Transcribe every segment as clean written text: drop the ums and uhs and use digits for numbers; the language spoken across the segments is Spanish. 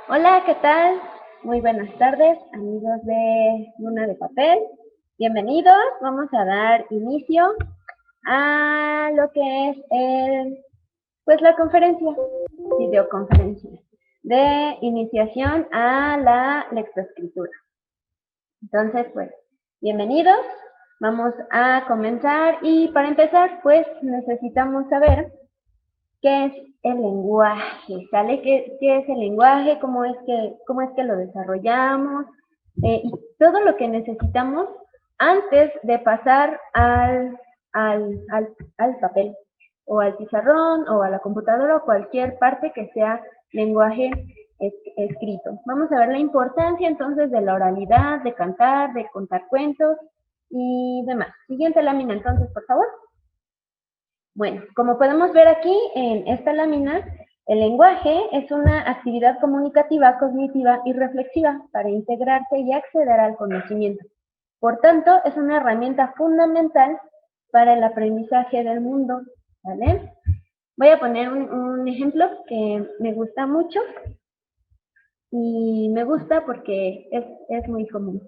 Hola, ¿qué tal? Muy buenas tardes, amigos de Luna de Papel. Bienvenidos. Vamos a dar inicio a lo que es la conferencia, videoconferencia, de iniciación a la lectoescritura. Entonces, bienvenidos. Vamos a comenzar y para empezar, necesitamos saber qué es el lenguaje, ¿sale? ¿Qué es el lenguaje? Cómo es que lo desarrollamos? Y todo lo que necesitamos antes de pasar al papel, o al pizarrón, o a la computadora, o cualquier parte que sea lenguaje escrito. Vamos a ver la importancia entonces de la oralidad, de cantar, de contar cuentos y demás. Siguiente lámina entonces, por favor. Bueno, como podemos ver aquí en esta lámina, el lenguaje es una actividad comunicativa, cognitiva y reflexiva para integrarse y acceder al conocimiento. Por tanto, es una herramienta fundamental para el aprendizaje del mundo, ¿vale? Voy a poner un ejemplo que me gusta mucho y me gusta porque es muy común.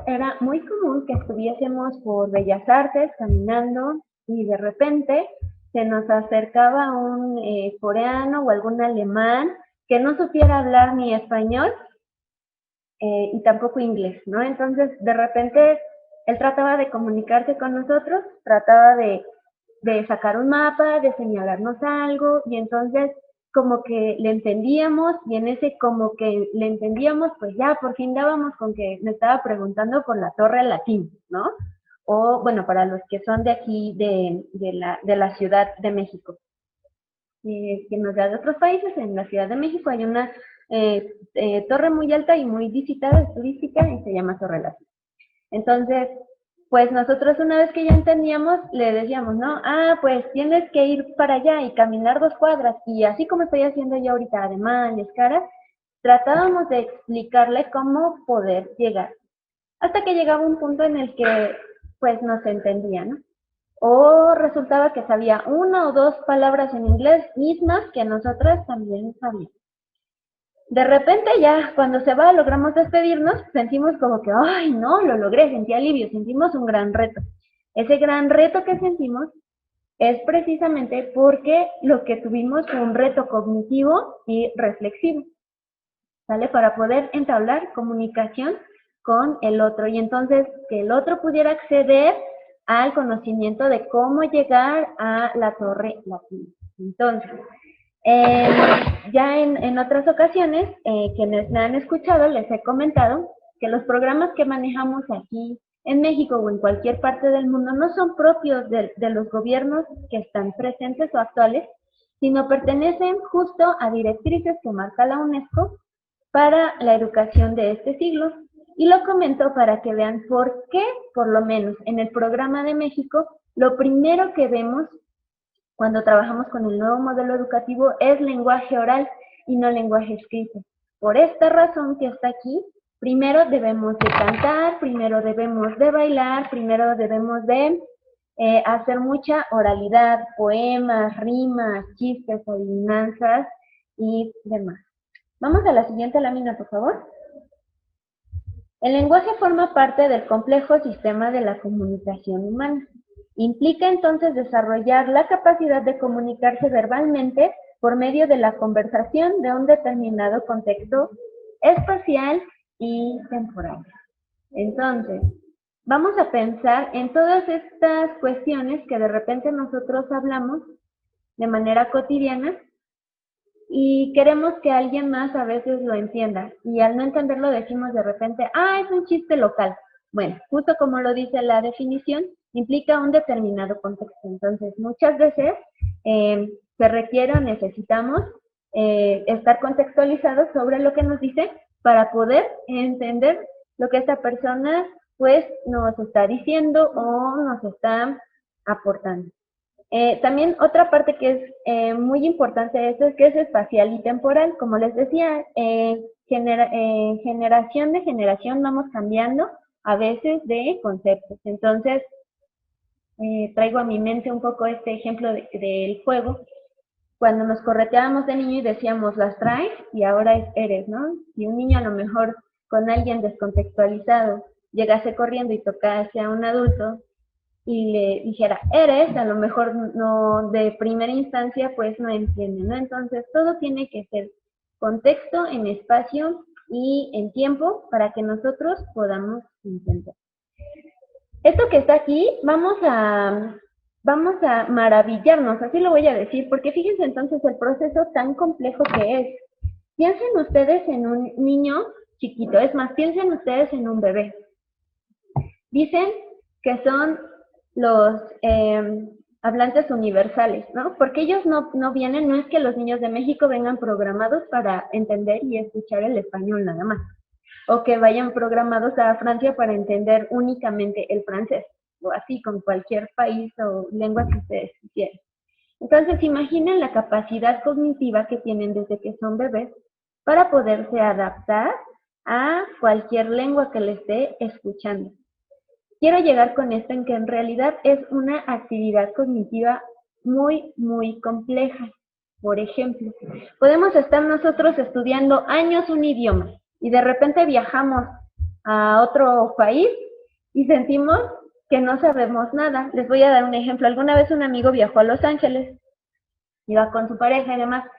Era muy común que estuviésemos por Bellas Artes caminando y de repente se nos acercaba un coreano o algún alemán que no supiera hablar ni español y tampoco inglés, ¿no? Entonces, de repente, él trataba de comunicarse con nosotros, trataba de sacar un mapa, de señalarnos algo, y entonces como que le entendíamos, y en ese como que le entendíamos, pues ya por fin dábamos con que me estaba preguntando por la Torre Latín, ¿no? O bueno, para los que son de aquí, de la Ciudad de México. Que nos da de otros países, en la Ciudad de México hay una torre muy alta y muy visitada, es turística, y se llama Torre Latín. Entonces, pues nosotros una vez que ya entendíamos, le decíamos, ¿no? Ah, pues tienes que ir para allá y caminar 2 cuadras. Y así como estoy haciendo yo ahorita, ademanes, caras, tratábamos de explicarle cómo poder llegar. Hasta que llegaba un punto en el que, pues, nos entendía, ¿no? O resultaba que sabía una o dos palabras en inglés mismas que nosotras también sabíamos. De repente ya, cuando se va, logramos despedirnos, sentimos como que, ay, no, lo logré, sentí alivio, sentimos un gran reto. Ese gran reto que sentimos es precisamente porque lo que tuvimos fue un reto cognitivo y reflexivo, ¿sale? Para poder entablar comunicación con el otro y entonces que el otro pudiera acceder al conocimiento de cómo llegar a la Torre Latina. Entonces, eh, ya en otras ocasiones, quienes me han escuchado, les he comentado que los programas que manejamos aquí en México o en cualquier parte del mundo no son propios de los gobiernos que están presentes o actuales, sino pertenecen justo a directrices que marca la UNESCO para la educación de este siglo. Y lo comento para que vean por qué, por lo menos en el programa de México, lo primero que vemos cuando trabajamos con el nuevo modelo educativo es lenguaje oral y no lenguaje escrito. Por esta razón que está aquí, primero debemos de cantar, primero debemos de bailar, primero debemos de hacer mucha oralidad, poemas, rimas, chistes, adivinanzas y demás. Vamos a la siguiente lámina, por favor. El lenguaje forma parte del complejo sistema de la comunicación humana. Implica entonces desarrollar la capacidad de comunicarse verbalmente por medio de la conversación de un determinado contexto espacial y temporal. Entonces, vamos a pensar en todas estas cuestiones que de repente nosotros hablamos de manera cotidiana y queremos que alguien más a veces lo entienda. Y al no entenderlo decimos de repente, ah, es un chiste local. Bueno, justo como lo dice la definición, implica un determinado contexto. Entonces, muchas veces se requiere o necesitamos estar contextualizados sobre lo que nos dice para poder entender lo que esta persona pues nos está diciendo o nos está aportando. También otra parte que es muy importante de esto es que es espacial y temporal. Como les decía, generación de generación vamos cambiando a veces de conceptos. Entonces, traigo a mi mente un poco este ejemplo del juego. cuando nos correteábamos de niño y decíamos las traes y ahora es eres, ¿no? Si un niño a lo mejor con alguien descontextualizado llegase corriendo y tocase a un adulto y le dijera eres, a lo mejor no de primera instancia pues no entiende, ¿no? Entonces todo tiene que ser contexto, en espacio y en tiempo para que nosotros podamos entender. Esto que está aquí, vamos a maravillarnos, así lo voy a decir, porque fíjense entonces el proceso tan complejo que es. Piensen ustedes en un niño chiquito, es más, piensen ustedes en un bebé. Dicen que son los hablantes universales, ¿no? Porque ellos no vienen, no es que los niños de México vengan programados para entender y escuchar el español nada más, o que vayan programados a Francia para entender únicamente el francés, o así con cualquier país o lengua que ustedes quisieran. Entonces, imaginen la capacidad cognitiva que tienen desde que son bebés para poderse adaptar a cualquier lengua que les esté escuchando. Quiero llegar con esto en que en realidad es una actividad cognitiva muy, muy compleja. Por ejemplo, podemos estar nosotros estudiando años un idioma y de repente viajamos a otro país y sentimos que no sabemos nada. Les voy a dar un ejemplo. Alguna vez un amigo viajó a Los Ángeles, iba con su pareja y demás.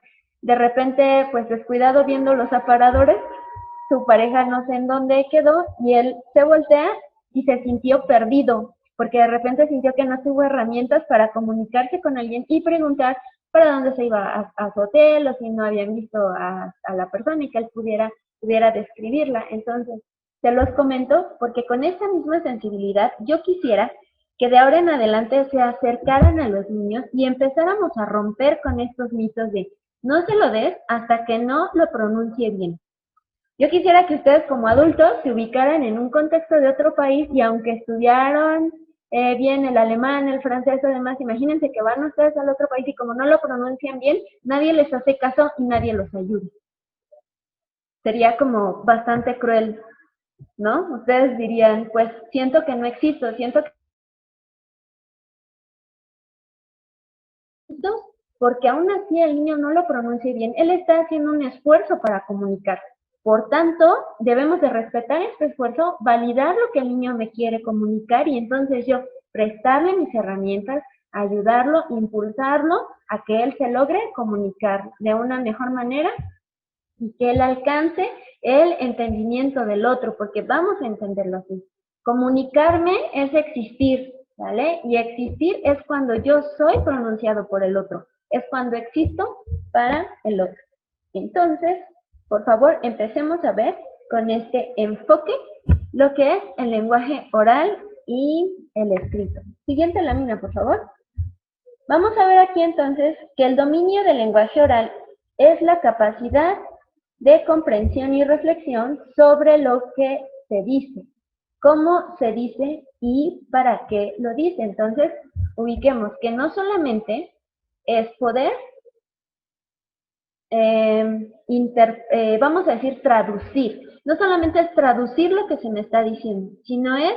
De repente, pues descuidado viendo los aparadores, su pareja no sé en dónde quedó y él se voltea y se sintió perdido, porque de repente sintió que no tuvo herramientas para comunicarse con alguien y preguntar para dónde se iba a su hotel o si no habían visto a la persona y que él pudiera describirla. Entonces, se los comento porque con esta misma sensibilidad yo quisiera que de ahora en adelante se acercaran a los niños y empezáramos a romper con estos mitos de no se lo des hasta que no lo pronuncie bien. Yo quisiera que ustedes como adultos se ubicaran en un contexto de otro país y aunque estudiaron bien el alemán, el francés y demás, imagínense que van ustedes al otro país y como no lo pronuncian bien, nadie les hace caso y nadie los ayuda. Sería como bastante cruel, ¿no? Ustedes dirían, pues siento que no existo, siento que porque aún así el niño no lo pronuncia bien, él está haciendo un esfuerzo para comunicar. Por tanto, debemos de respetar este esfuerzo, validar lo que el niño me quiere comunicar y entonces yo prestarle mis herramientas, ayudarlo, impulsarlo a que él se logre comunicar de una mejor manera y que él alcance el entendimiento del otro, porque vamos a entenderlo así. Comunicarme es existir, ¿vale? Y existir es cuando yo soy pronunciado por el otro, es cuando existo para el otro. Entonces, por favor, empecemos a ver con este enfoque lo que es el lenguaje oral y el escrito. Siguiente lámina, por favor. Vamos a ver aquí entonces que el dominio del lenguaje oral es la capacidad de comprensión y reflexión sobre lo que se dice, cómo se dice y para qué lo dice. Entonces, ubiquemos que no solamente es poder, vamos a decir traducir, no solamente es traducir lo que se me está diciendo, sino es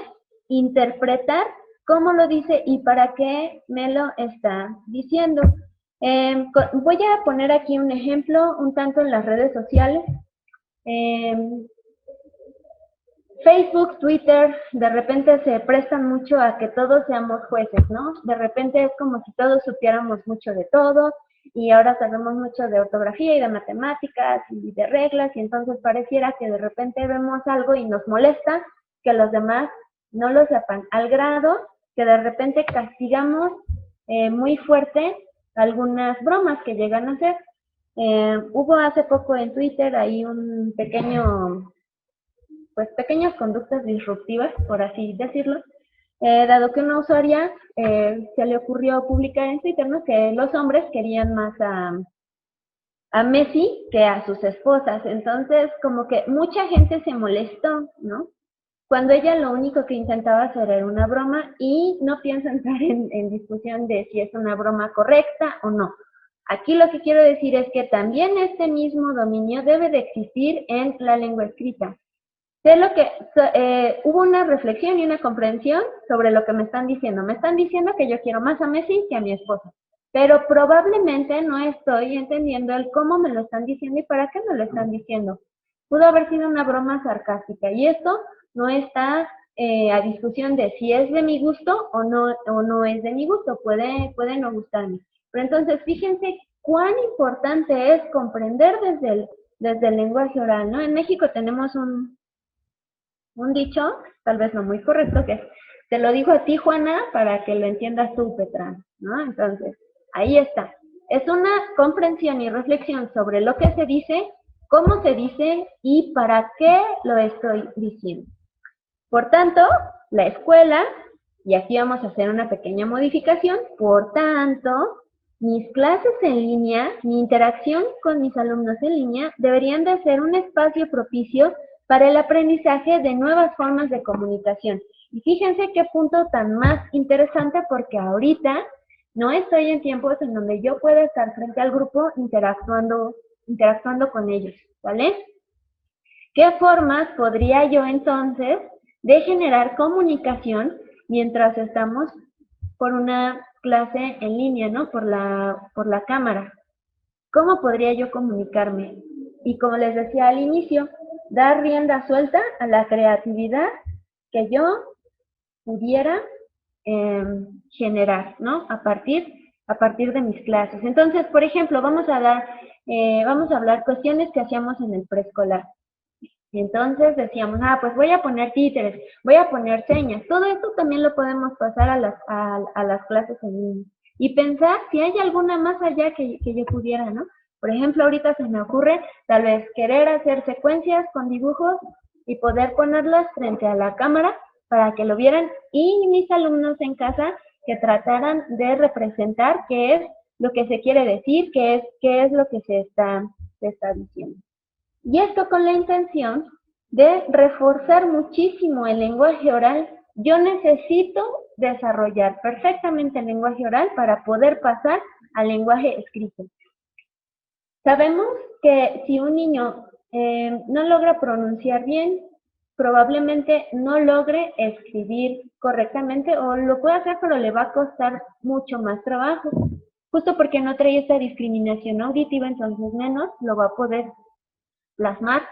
interpretar cómo lo dice y para qué me lo está diciendo. Voy a poner aquí un ejemplo un tanto en las redes sociales. Facebook, Twitter, de repente se prestan mucho a que todos seamos jueces, ¿no? De repente es como si todos supiéramos mucho de todo y ahora sabemos mucho de ortografía y de matemáticas y de reglas y entonces pareciera que de repente vemos algo y nos molesta que los demás no lo sepan, al grado que de repente castigamos muy fuerte algunas bromas que llegan a hacer. Hubo hace poco en Twitter ahí un pequeñas conductas disruptivas, por así decirlo, dado que una usuaria se le ocurrió publicar en Twitter, ¿no?, que los hombres querían más a Messi que a sus esposas. Entonces, como que mucha gente se molestó, ¿no? Cuando ella lo único que intentaba hacer era una broma y no pienso entrar en discusión de si es una broma correcta o no. Aquí lo que quiero decir es que también este mismo dominio debe de existir en la lengua escrita. De lo que hubo una reflexión y una comprensión sobre lo que me están diciendo. Me están diciendo que yo quiero más a Messi que a mi esposa. pero probablemente no estoy entendiendo el cómo me lo están diciendo y para qué me lo están diciendo. Pudo haber sido una broma sarcástica y esto no está a discusión de si es de mi gusto o no es de mi gusto, puede no gustarme. Pero entonces fíjense cuán importante es comprender desde el lenguaje oral, ¿no? En México tenemos un dicho, tal vez no muy correcto, que es, te lo digo a ti, Juana, para que lo entiendas tú, Petra, ¿no? Entonces, ahí está. Es una comprensión y reflexión sobre lo que se dice, cómo se dice y para qué lo estoy diciendo. Por tanto, la escuela, y aquí vamos a hacer una pequeña modificación, por tanto, mis clases en línea, mi interacción con mis alumnos en línea, deberían de ser un espacio propicio para el aprendizaje de nuevas formas de comunicación. Y fíjense qué punto tan más interesante, porque ahorita no estoy en tiempos en donde yo pueda estar frente al grupo interactuando con ellos, ¿vale? ¿Qué formas podría yo entonces de generar comunicación mientras estamos por una clase en línea, ¿no? Por la cámara. ¿Cómo podría yo comunicarme? Y como les decía al inicio, dar rienda suelta a la creatividad que yo pudiera generar, ¿no? A partir de mis clases. Entonces, por ejemplo, vamos a hablar cuestiones que hacíamos en el preescolar. Y entonces decíamos, pues voy a poner títeres, voy a poner señas. Todo esto también lo podemos pasar a las clases en línea. Y pensar si hay alguna más allá que yo pudiera, ¿no? Por ejemplo, ahorita se me ocurre tal vez querer hacer secuencias con dibujos y poder ponerlas frente a la cámara para que lo vieran y mis alumnos en casa que trataran de representar qué es lo que se quiere decir, qué es lo que se está diciendo. Y esto con la intención de reforzar muchísimo el lenguaje oral. Yo necesito desarrollar perfectamente el lenguaje oral para poder pasar al lenguaje escrito. Sabemos que si un niño no logra pronunciar bien, probablemente no logre escribir correctamente o lo puede hacer, pero le va a costar mucho más trabajo. Justo porque no trae esta discriminación auditiva, entonces menos lo va a poder plasmar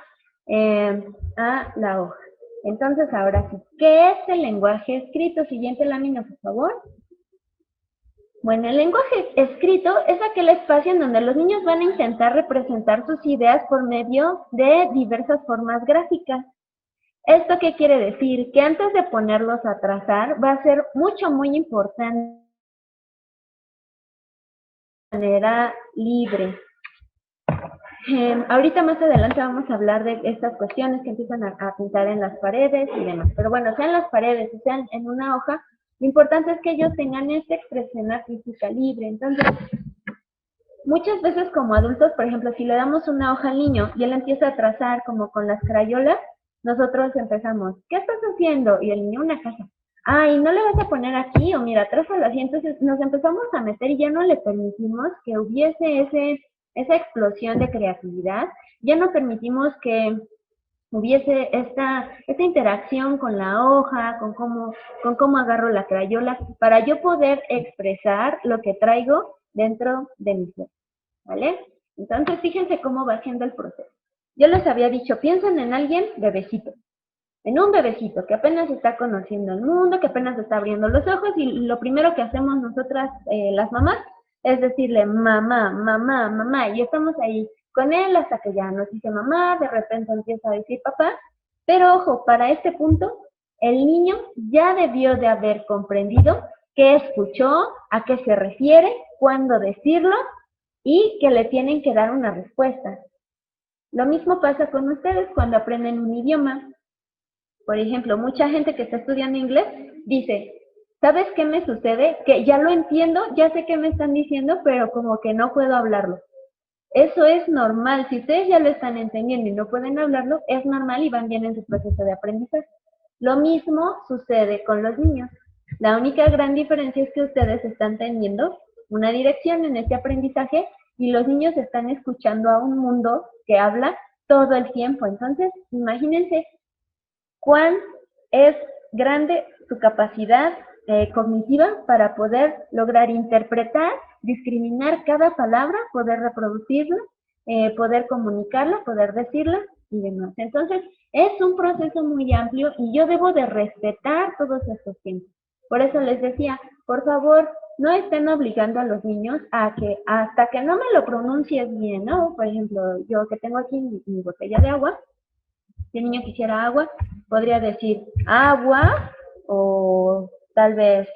a la hoja. Entonces, ahora sí, ¿qué es el lenguaje escrito? Siguiente lámina, por favor. Bueno, el lenguaje escrito es aquel espacio en donde los niños van a intentar representar sus ideas por medio de diversas formas gráficas. ¿Esto qué quiere decir? Que antes de ponerlos a trazar, va a ser muy importante de manera libre. Ahorita más adelante vamos a hablar de estas cuestiones que empiezan a pintar en las paredes y demás. Pero bueno, sean las paredes o sean en una hoja, lo importante es que ellos tengan esta expresión artística libre. Entonces, muchas veces como adultos, por ejemplo, si le damos una hoja al niño y él empieza a trazar como con las crayolas, nosotros empezamos, ¿qué estás haciendo? Y el niño, una casa. ¿Y no le vas a poner aquí? O mira, trázalo así. Entonces nos empezamos a meter y ya no le permitimos que hubiese esa explosión de creatividad, ya no permitimos que hubiese esta interacción con la hoja, con cómo agarro la crayola, para yo poder expresar lo que traigo dentro de mi ser, ¿vale? Entonces, fíjense cómo va siendo el proceso. Yo les había dicho, piensen en alguien bebecito, en un bebecito que apenas está conociendo el mundo, que apenas está abriendo los ojos, y lo primero que hacemos nosotras, las mamás, es decirle mamá, mamá, mamá, y estamos ahí con él hasta que ya nos dice mamá, de repente empieza a decir papá, pero ojo, para este punto, el niño ya debió de haber comprendido qué escuchó, a qué se refiere, cuándo decirlo, y que le tienen que dar una respuesta. Lo mismo pasa con ustedes cuando aprenden un idioma. Por ejemplo, mucha gente que está estudiando inglés dice, ¿sabes qué me sucede? Que ya lo entiendo, ya sé qué me están diciendo, pero como que no puedo hablarlo. Eso es normal. Si ustedes ya lo están entendiendo y no pueden hablarlo, es normal y van bien en su proceso de aprendizaje. Lo mismo sucede con los niños. La única gran diferencia es que ustedes están teniendo una dirección en este aprendizaje y los niños están escuchando a un mundo que habla todo el tiempo. Entonces, imagínense cuán es grande su capacidad cognitiva para poder lograr interpretar discriminar cada palabra, poder reproducirla, poder comunicarla, poder decirla y demás. Entonces, es un proceso muy amplio y yo debo de respetar todos estos tiempos. Por eso les decía, por favor, no estén obligando a los niños a que hasta que no me lo pronuncies bien, ¿no? Por ejemplo, yo que tengo aquí mi botella de agua, si el niño quisiera agua, podría decir agua o tal vez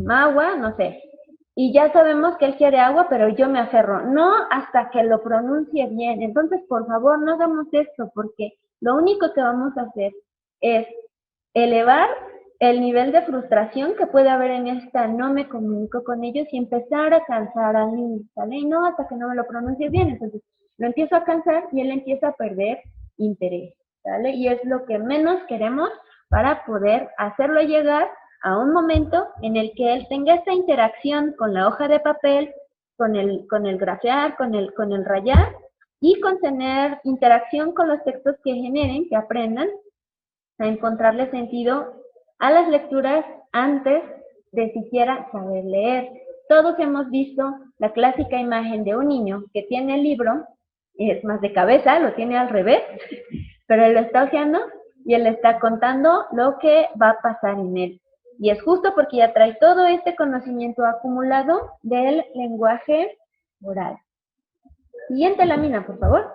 agua, no sé. Y ya sabemos que él quiere agua, pero yo me aferro. No hasta que lo pronuncie bien. Entonces, por favor, no hagamos esto, porque lo único que vamos a hacer es elevar el nivel de frustración que puede haber en esta no me comunico con ellos y empezar a cansar al niño, ¿sale? Y no hasta que no me lo pronuncie bien. Entonces, lo empiezo a cansar y él empieza a perder interés, ¿sale? Y es lo que menos queremos para poder hacerlo llegar a un momento en el que él tenga esta interacción con la hoja de papel, con el grafear, con el rayar y con tener interacción con los textos que generen, que aprendan a encontrarle sentido a las lecturas antes de siquiera saber leer. Todos hemos visto la clásica imagen de un niño que tiene el libro, es más de cabeza, lo tiene al revés, pero él lo está hojeando y él está contando lo que va a pasar en él. Y es justo porque ya trae todo este conocimiento acumulado del lenguaje oral. Siguiente lámina, por favor.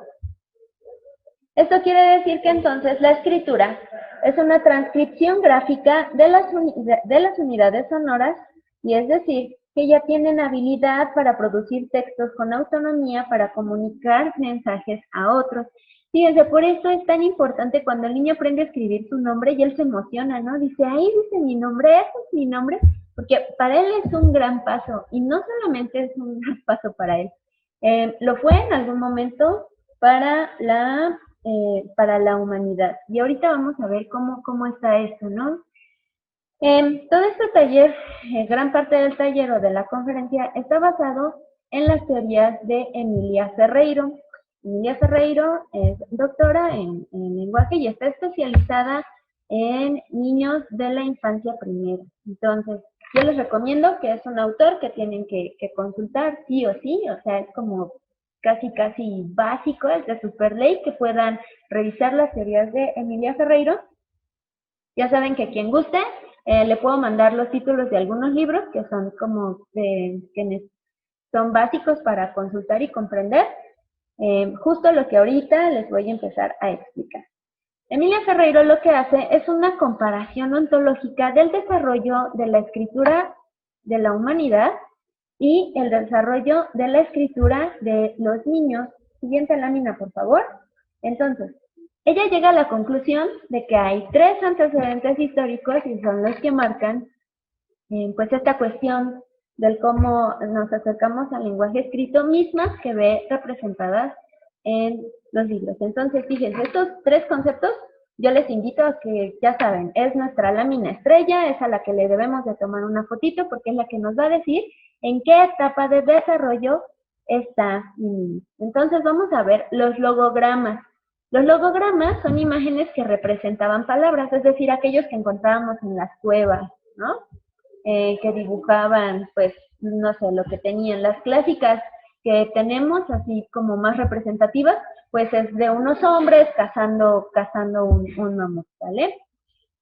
Esto quiere decir que entonces la escritura es una transcripción gráfica de las unidades sonoras, y es decir, que ya tienen habilidad para producir textos con autonomía para comunicar mensajes a otros. Fíjense, por eso es tan importante cuando el niño aprende a escribir su nombre y él se emociona, ¿no? Dice, ahí dice mi nombre, ese es mi nombre, porque para él es un gran paso, y no solamente es un gran paso para él, lo fue en algún momento para la humanidad. Y ahorita vamos a ver cómo está esto, ¿no? Todo este taller, gran parte del taller o de la conferencia, está basado en las teorías de Emilia Ferreiro. Emilia Ferreiro es doctora en lenguaje y está especializada en niños de la infancia primera. Entonces, yo les recomiendo que es un autor que tienen que consultar sí o sí, o sea, es como casi básico, es de super ley, que puedan revisar las teorías de Emilia Ferreiro. Ya saben que quien guste, le puedo mandar los títulos de algunos libros que son como que son básicos para consultar y comprender, justo lo que ahorita les voy a empezar a explicar. Emilia Ferreiro lo que hace es una comparación ontológica del desarrollo de la escritura de la humanidad y el desarrollo de la escritura de los niños. Siguiente lámina, por favor. Entonces, ella llega a la conclusión de que hay 3 antecedentes históricos y son los que marcan pues esta cuestión del cómo nos acercamos al lenguaje escrito, mismas que ve representadas en los libros. Entonces, fíjense, estos 3 conceptos yo les invito a que, ya saben, es nuestra lámina estrella, es a la que le debemos de tomar una fotito porque es la que nos va a decir en qué etapa de desarrollo está mi niño. Entonces vamos a ver los logogramas. Los logogramas son imágenes que representaban palabras, es decir, aquellos que encontrábamos en las cuevas, ¿no? Que dibujaban, pues, no sé, lo que tenían. Las clásicas que tenemos, así como más representativas, pues es de unos hombres cazando un mamut, ¿vale?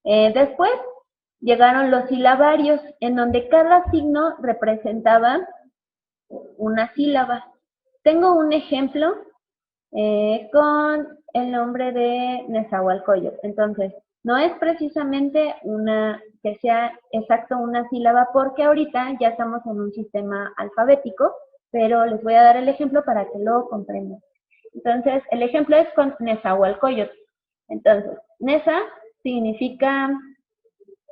Después llegaron los silabarios, en donde cada signo representaba una sílaba. Tengo un ejemplo con el nombre de Nezahualcóyotl. Entonces, no es precisamente que sea exacto una sílaba, porque ahorita ya estamos en un sistema alfabético, pero les voy a dar el ejemplo para que lo comprendan. Entonces, el ejemplo es con Nezahualcóyotl. Entonces, Neza significa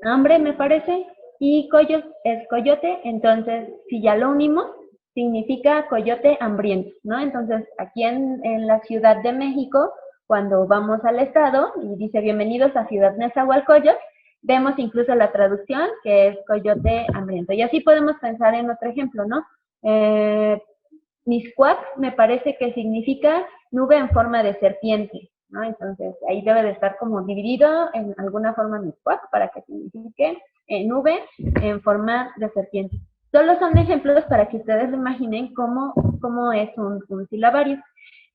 hambre, me parece, y Coyotl es coyote. Entonces, si ya lo unimos, significa coyote hambriento, ¿no? Entonces, aquí en la Ciudad de México, cuando vamos al estado y dice bienvenidos a Ciudad Nezahualcóyotl, vemos incluso la traducción que es coyote hambriento. Y así podemos pensar en otro ejemplo, ¿no? Mixcoac me parece que significa nube en forma de serpiente, ¿no? Entonces, ahí debe de estar como dividido en alguna forma Mixcoac para que signifique nube en forma de serpiente. Solo son ejemplos para que ustedes imaginen cómo es un silabario.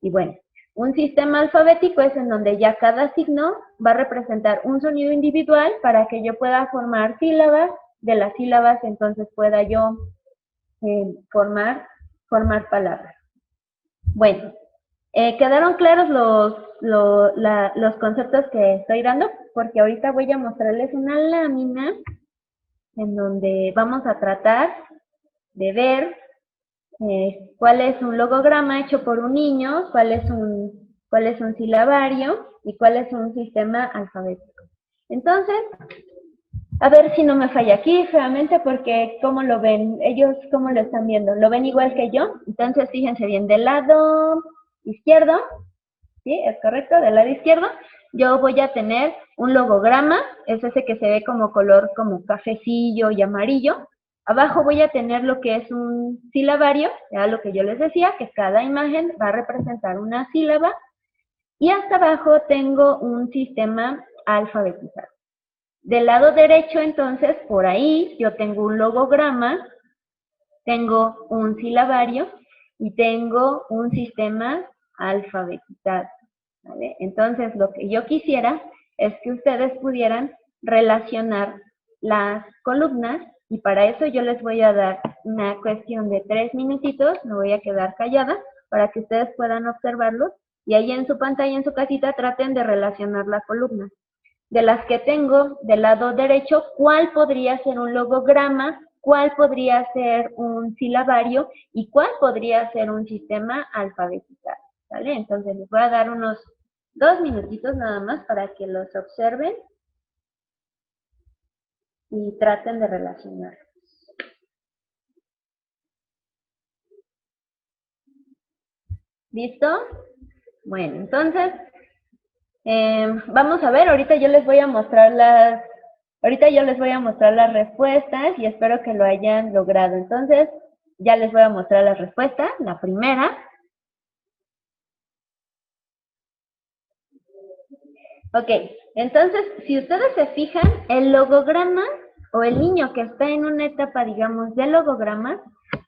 Y bueno, un sistema alfabético es en donde ya cada signo va a representar un sonido individual para que yo pueda formar sílabas, de las sílabas entonces pueda yo formar palabras. Bueno, ¿quedaron claros los conceptos que estoy dando? Porque ahorita voy a mostrarles una lámina en donde vamos a tratar de ver cuál es un logograma hecho por un niño, cuál es un silabario y cuál es un sistema alfabético. Entonces, a ver si no me falla aquí, realmente, porque ¿cómo lo ven? Ellos, ¿cómo lo están viendo? ¿Lo ven igual que yo? Entonces, fíjense bien, del lado izquierdo, ¿sí? Es correcto, del lado izquierdo, yo voy a tener un logograma, es ese que se ve como color como cafecillo y amarillo. Abajo voy a tener lo que es un silabario, ya lo que yo les decía, que cada imagen va a representar una sílaba. Y hasta abajo tengo un sistema alfabetizado. Del lado derecho, entonces, por ahí yo tengo un logograma, tengo un silabario y tengo un sistema alfabetizado. ¿Vale? Entonces, lo que yo quisiera es que ustedes pudieran relacionar las columnas y para eso yo les voy a dar una cuestión de 3 minutitos, me voy a quedar callada para que ustedes puedan observarlos y ahí en su pantalla, en su casita, traten de relacionar las columnas. De las que tengo del lado derecho, ¿cuál podría ser un logograma? ¿Cuál podría ser un silabario? ¿Y cuál podría ser un sistema alfabetizado? ¿Vale? Entonces les voy a dar unos 2 minutitos nada más para que los observen y traten de relacionar. ¿Listo? Bueno, entonces vamos a ver, ahorita yo les voy a mostrar las respuestas y espero que lo hayan logrado. Entonces, ya les voy a mostrar las respuestas. La primera. Ok, entonces, si ustedes se fijan, el logograma o el niño que está en una etapa, digamos, de logograma,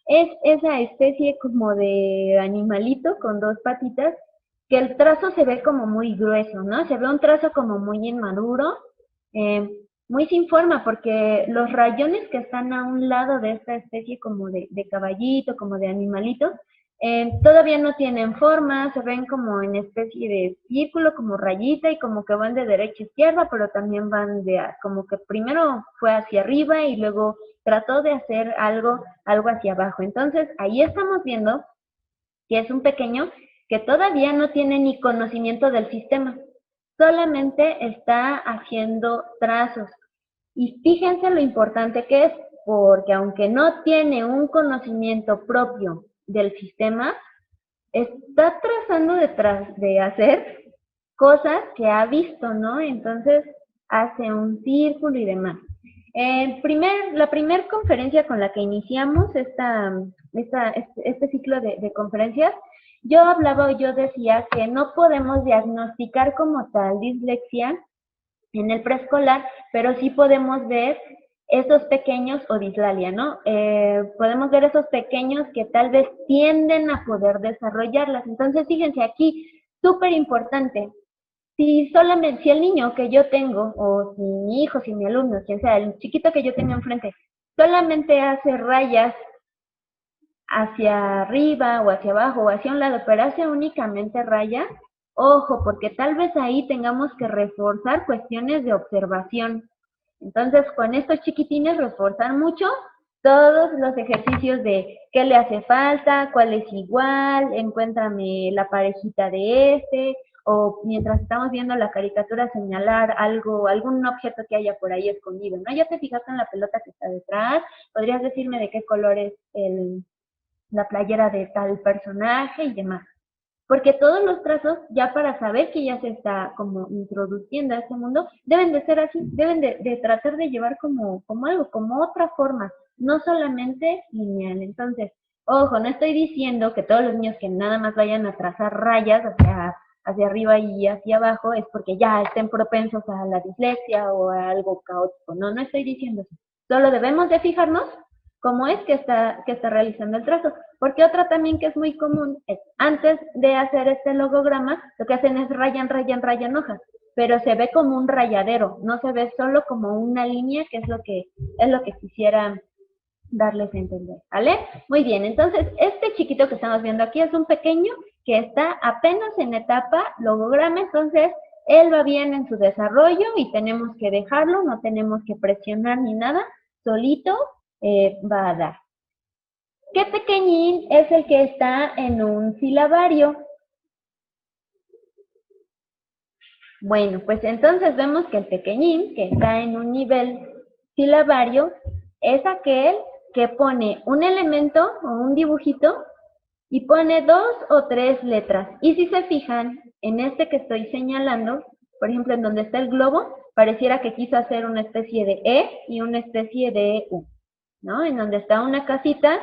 es esa especie como de animalito con 2 patitas, que el trazo se ve como muy grueso, ¿no? Se ve un trazo como muy inmaduro, eh, muy sin forma, porque los rayones que están a un lado de esta especie como de caballito, como de animalito, todavía no tienen forma, se ven como en especie de círculo, como rayita y como que van de derecha a izquierda, pero también van como que primero fue hacia arriba y luego trató de hacer algo hacia abajo. Entonces, ahí estamos viendo que es un pequeño que todavía no tiene ni conocimiento del sistema, solamente está haciendo trazos. Y fíjense lo importante que es, porque aunque no tiene un conocimiento propio del sistema, está trazando de hacer cosas que ha visto, ¿no? Entonces hace un círculo y demás. La primera conferencia con la que iniciamos este ciclo de conferencias, yo decía que no podemos diagnosticar como tal dislexia en el preescolar, pero sí podemos ver esos pequeños o dislalia, ¿no? Podemos ver esos pequeños que tal vez tienden a poder desarrollarlas. Entonces, fíjense aquí, súper importante, si el niño que yo tengo, o si mi hijo, si mi alumno, quien sea, el chiquito que yo tenga enfrente, solamente hace rayas hacia arriba o hacia abajo o hacia un lado, pero hace únicamente rayas, ojo, porque tal vez ahí tengamos que reforzar cuestiones de observación. Entonces, con estos chiquitines, reforzar mucho todos los ejercicios de qué le hace falta, cuál es igual, encuéntrame la parejita de este, o mientras estamos viendo la caricatura señalar algún objeto que haya por ahí escondido, ¿no? Ya te fijaste en la pelota que está detrás, podrías decirme de qué color es la playera de tal personaje y demás. Porque todos los trazos, ya para saber que ya se está como introduciendo a este mundo, deben de ser así, deben de tratar de llevar como algo, como otra forma, no solamente lineal. Entonces, ojo, no estoy diciendo que todos los niños que nada más vayan a trazar rayas hacia arriba y hacia abajo es porque ya estén propensos a la dislexia o a algo caótico. No, no estoy diciendo eso. Solo debemos de fijarnos cómo es que está realizando el trazo. Porque otra también que es muy común es, antes de hacer este logograma, lo que hacen es rayan hojas, pero se ve como un rayadero, no se ve solo como una línea, que es lo que quisiera darles a entender, ¿vale? Muy bien, entonces este chiquito que estamos viendo aquí es un pequeño que está apenas en etapa logograma, entonces él va bien en su desarrollo y tenemos que dejarlo, no tenemos que presionar ni nada, solito va a dar. ¿Qué pequeñín es el que está en un silabario? Bueno, pues entonces vemos que el pequeñín que está en un nivel silabario es aquel que pone un elemento o un dibujito y pone 2 o 3 letras. Y si se fijan, en este que estoy señalando, por ejemplo, en donde está el globo, pareciera que quiso hacer una especie de E y una especie de U, ¿no? En donde está una casita,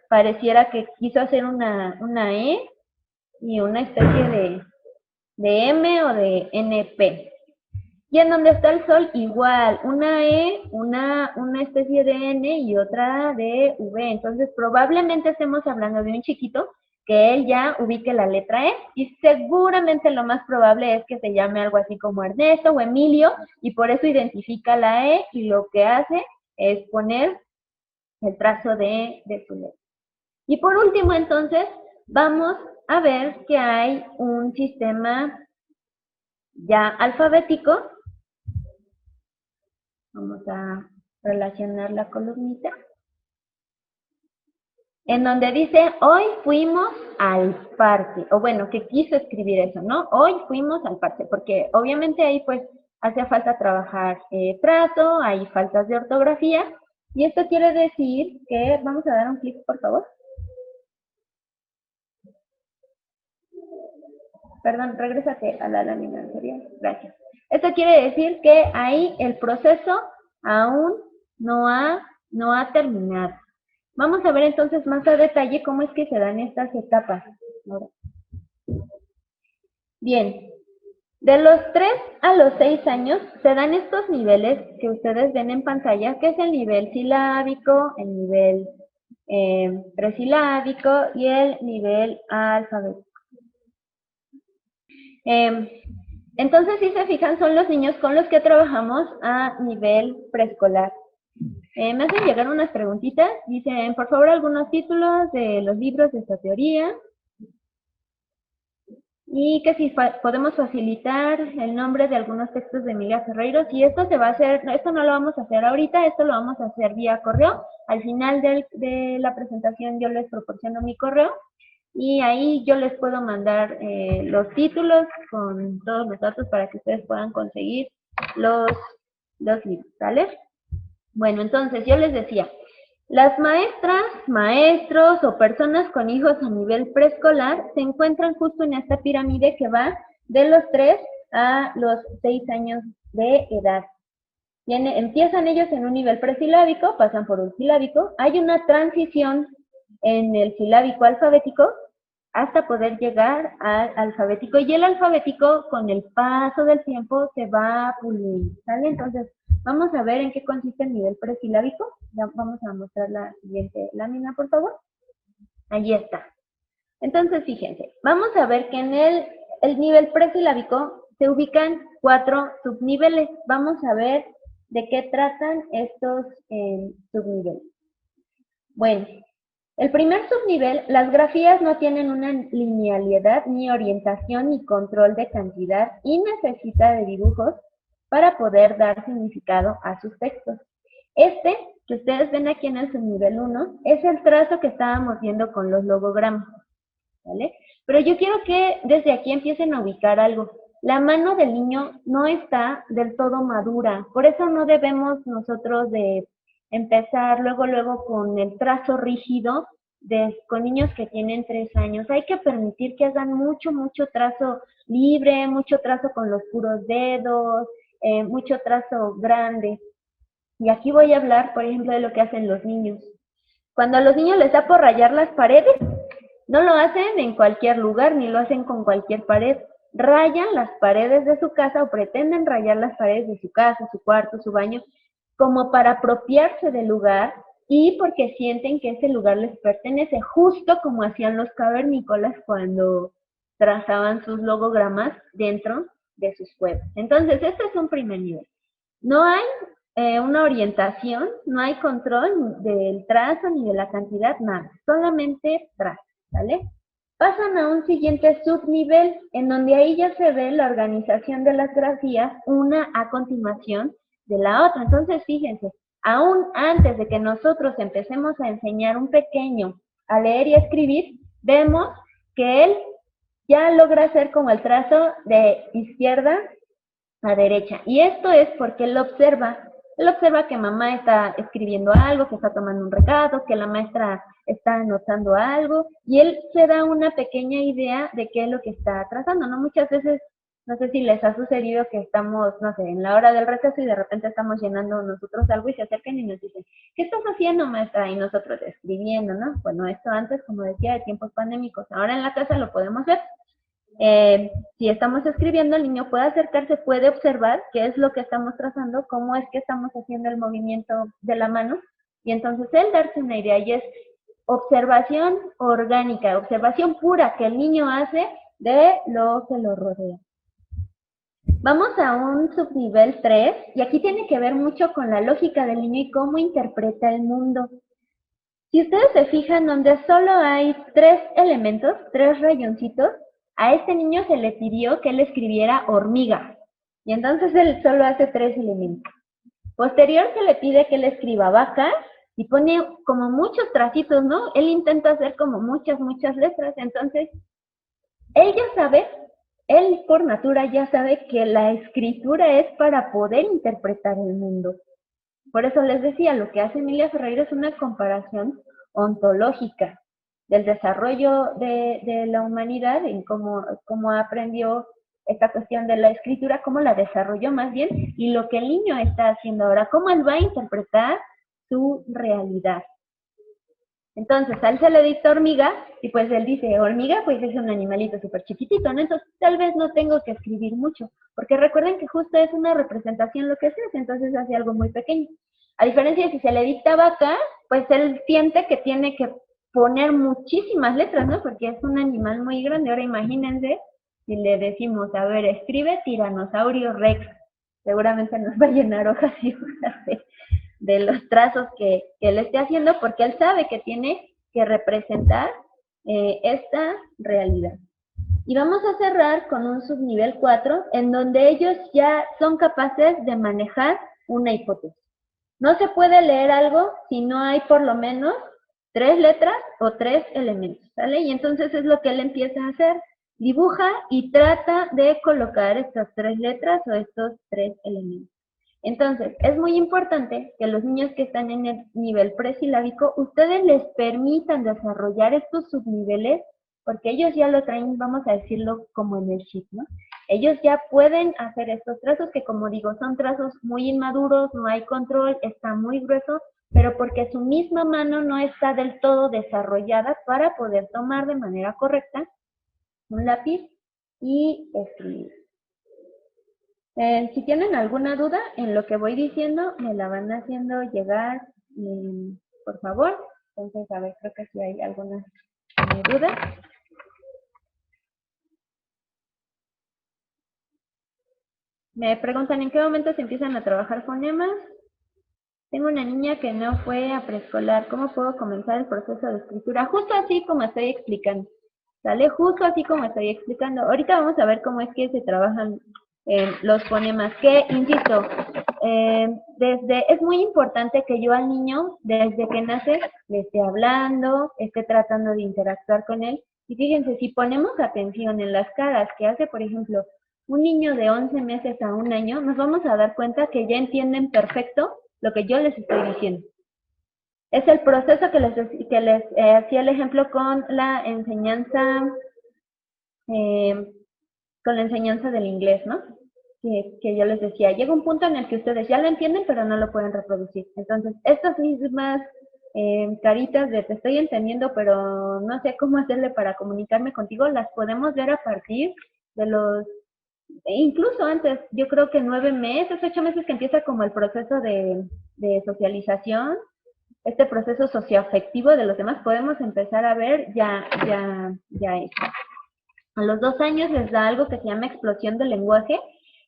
pareciera que quiso hacer una E y una especie de M o de NP. Y en donde está el sol, igual, una E, una especie de N y otra de V. Entonces, probablemente estemos hablando de un chiquito que él ya ubique la letra E y seguramente lo más probable es que se llame algo así como Ernesto o Emilio y por eso identifica la E y lo que hace es poner el trazo de su letra. Y por último, entonces, vamos a ver que hay un sistema ya alfabético. Vamos a relacionar la columnita. En donde dice, hoy fuimos al parque. O bueno, que quiso escribir eso, ¿no? Hoy fuimos al parque. Porque obviamente ahí pues hace falta trabajar trazo, hay faltas de ortografía. Y esto quiere decir que, vamos a dar un clic, por favor. Perdón, regrésate a la lámina anterior. Gracias. Esto quiere decir que ahí el proceso aún no ha terminado. Vamos a ver entonces más a detalle cómo es que se dan estas etapas. Bien, de los 3 a los 6 años se dan estos niveles que ustedes ven en pantalla, que es el nivel silábico, el nivel presilábico y el nivel alfabético. Entonces, si se fijan, son los niños con los que trabajamos a nivel preescolar. Me hacen llegar unas preguntitas. Dicen, por favor, algunos títulos de los libros de esta teoría. Y que si podemos facilitar el nombre de algunos textos de Emilia Ferreiros. Y esto se va a hacer, esto no lo vamos a hacer ahorita, esto lo vamos a hacer vía correo. Al final de la presentación yo les proporciono mi correo. Y ahí yo les puedo mandar los títulos con todos los datos para que ustedes puedan conseguir los libros, ¿vale? Bueno, entonces yo les decía, las maestras, maestros o personas con hijos a nivel preescolar se encuentran justo en esta pirámide que va de los 3 a los 6 años de edad. Empiezan ellos en un nivel presilábico, pasan por un silábico, hay una transición en el silábico alfabético hasta poder llegar al alfabético. Y el alfabético, con el paso del tiempo, se va puliendo, ¿sale? Entonces, vamos a ver en qué consiste el nivel presilábico. Ya vamos a mostrar la siguiente lámina, por favor. Allí está. Entonces, fíjense, vamos a ver que en el nivel presilábico se ubican 4 subniveles. Vamos a ver de qué tratan estos subniveles. Bueno, el primer subnivel, las grafías no tienen una linealidad, ni orientación, ni control de cantidad y necesita de dibujos para poder dar significado a sus textos. Este, que ustedes ven aquí en el subnivel 1, es el trazo que estábamos viendo con los logogramas, ¿vale? Pero yo quiero que desde aquí empiecen a ubicar algo. La mano del niño no está del todo madura, por eso no debemos nosotros de empezar luego con el trazo rígido con niños que tienen 3 años. Hay que permitir que hagan mucho trazo libre, mucho trazo con los puros dedos, mucho trazo grande. Y aquí voy a hablar, por ejemplo, de lo que hacen los niños. Cuando a los niños les da por rayar las paredes, no lo hacen en cualquier lugar, ni lo hacen con cualquier pared. Rayan las paredes de su casa o pretenden rayar las paredes de su casa, su cuarto, su baño, como para apropiarse del lugar y porque sienten que ese lugar les pertenece, justo como hacían los cavernícolas cuando trazaban sus logogramas dentro de sus cuevas. Entonces, este es un primer nivel. No hay una orientación, no hay control del trazo ni de la cantidad, nada, solamente trazo, ¿vale? Pasan a un siguiente subnivel, en donde ahí ya se ve la organización de las grafías, una a continuación de la otra. Entonces, fíjense, aún antes de que nosotros empecemos a enseñar un pequeño a leer y a escribir, vemos que él ya logra hacer como el trazo de izquierda a derecha. Y esto es porque él observa que mamá está escribiendo algo, que está tomando un recado, que la maestra está anotando algo, y él se da una pequeña idea de qué es lo que está trazando, ¿no? Muchas veces, no sé si les ha sucedido que estamos, no sé, en la hora del receso y de repente estamos llenando nosotros algo y se acercan y nos dicen, ¿qué estás haciendo, maestra? Y nosotros escribiendo, ¿no? Bueno, esto antes, como decía, de tiempos pandémicos. Ahora en la casa lo podemos ver. Si estamos escribiendo, el niño puede acercarse, puede observar qué es lo que estamos trazando, cómo es que estamos haciendo el movimiento de la mano, y entonces él darse una idea, y es observación orgánica, observación pura que el niño hace de lo que lo rodea. Vamos a un subnivel 3, y aquí tiene que ver mucho con la lógica del niño y cómo interpreta el mundo. Si ustedes se fijan, donde solo hay 3 elementos, 3 rayoncitos, a este niño se le pidió que él escribiera hormiga. Y entonces él solo hace 3 elementos. Posterior se le pide que él escriba vaca y pone como muchos tracitos, ¿no? Él intenta hacer como muchas letras. Entonces, él ya sabe, él por natura ya sabe que la escritura es para poder interpretar el mundo. Por eso les decía, lo que hace Emilia Ferreira es una comparación ontológica del desarrollo de la humanidad, en cómo aprendió esta cuestión de la escritura, cómo la desarrolló más bien, y lo que el niño está haciendo ahora, cómo él va a interpretar su realidad. Entonces, a él se le dicta hormiga, y pues él dice, hormiga, pues es un animalito súper chiquitito, ¿no? Entonces, tal vez no tengo que escribir mucho, porque recuerden que justo es una representación lo que se hace, entonces hace algo muy pequeño. A diferencia de si se le dicta vaca, pues él siente que tiene que poner muchísimas letras, ¿no? Porque es un animal muy grande. Ahora imagínense si le decimos, a ver, escribe tiranosaurio rex, seguramente nos va a llenar hojas y hojas de los trazos que él esté haciendo, porque él sabe que tiene que representar esta realidad. Y vamos a cerrar con un subnivel 4, en donde ellos ya son capaces de manejar una hipótesis. No se puede leer algo si no hay por lo menos 3 letras o 3 elementos, ¿sale? Y entonces es lo que él empieza a hacer. Dibuja y trata de colocar estas 3 letras o estos 3 elementos. Entonces, es muy importante que los niños que están en el nivel presilábico, ustedes les permitan desarrollar estos subniveles, porque ellos ya lo traen, vamos a decirlo, como en el chip, ¿no? Ellos ya pueden hacer estos trazos que, como digo, son trazos muy inmaduros, no hay control, está muy grueso, pero porque su misma mano no está del todo desarrollada para poder tomar de manera correcta un lápiz y escribir. Si tienen alguna duda en lo que voy diciendo, me la van haciendo llegar, por favor. Entonces, a ver, creo que sí hay alguna duda. Me preguntan en qué momento se empiezan a trabajar fonemas. Tengo una niña que no fue a preescolar. ¿Cómo puedo comenzar el proceso de escritura? Justo así como estoy explicando. ¿Sale? Justo así como estoy explicando. Ahorita vamos a ver cómo es que se trabajan los fonemas. Que, insisto, es muy importante que yo al niño, desde que nace, le esté hablando, esté tratando de interactuar con él. Y fíjense, si ponemos atención en las caras que hace, por ejemplo, un niño de 11 meses a 1 año, nos vamos a dar cuenta que ya entienden perfecto lo que yo les estoy diciendo. Es el proceso que les hacía el ejemplo con la enseñanza del inglés, ¿no? Que yo les decía, llega un punto en el que ustedes ya lo entienden, pero no lo pueden reproducir. Entonces, estas mismas caritas de te estoy entendiendo, pero no sé cómo hacerle para comunicarme contigo, las podemos ver a partir de los, incluso antes, yo creo que 9 meses, 8 meses que empieza como el proceso de socialización, este proceso socioafectivo de los demás, podemos empezar a ver ya esto. A los 2 años les da algo que se llama explosión del lenguaje,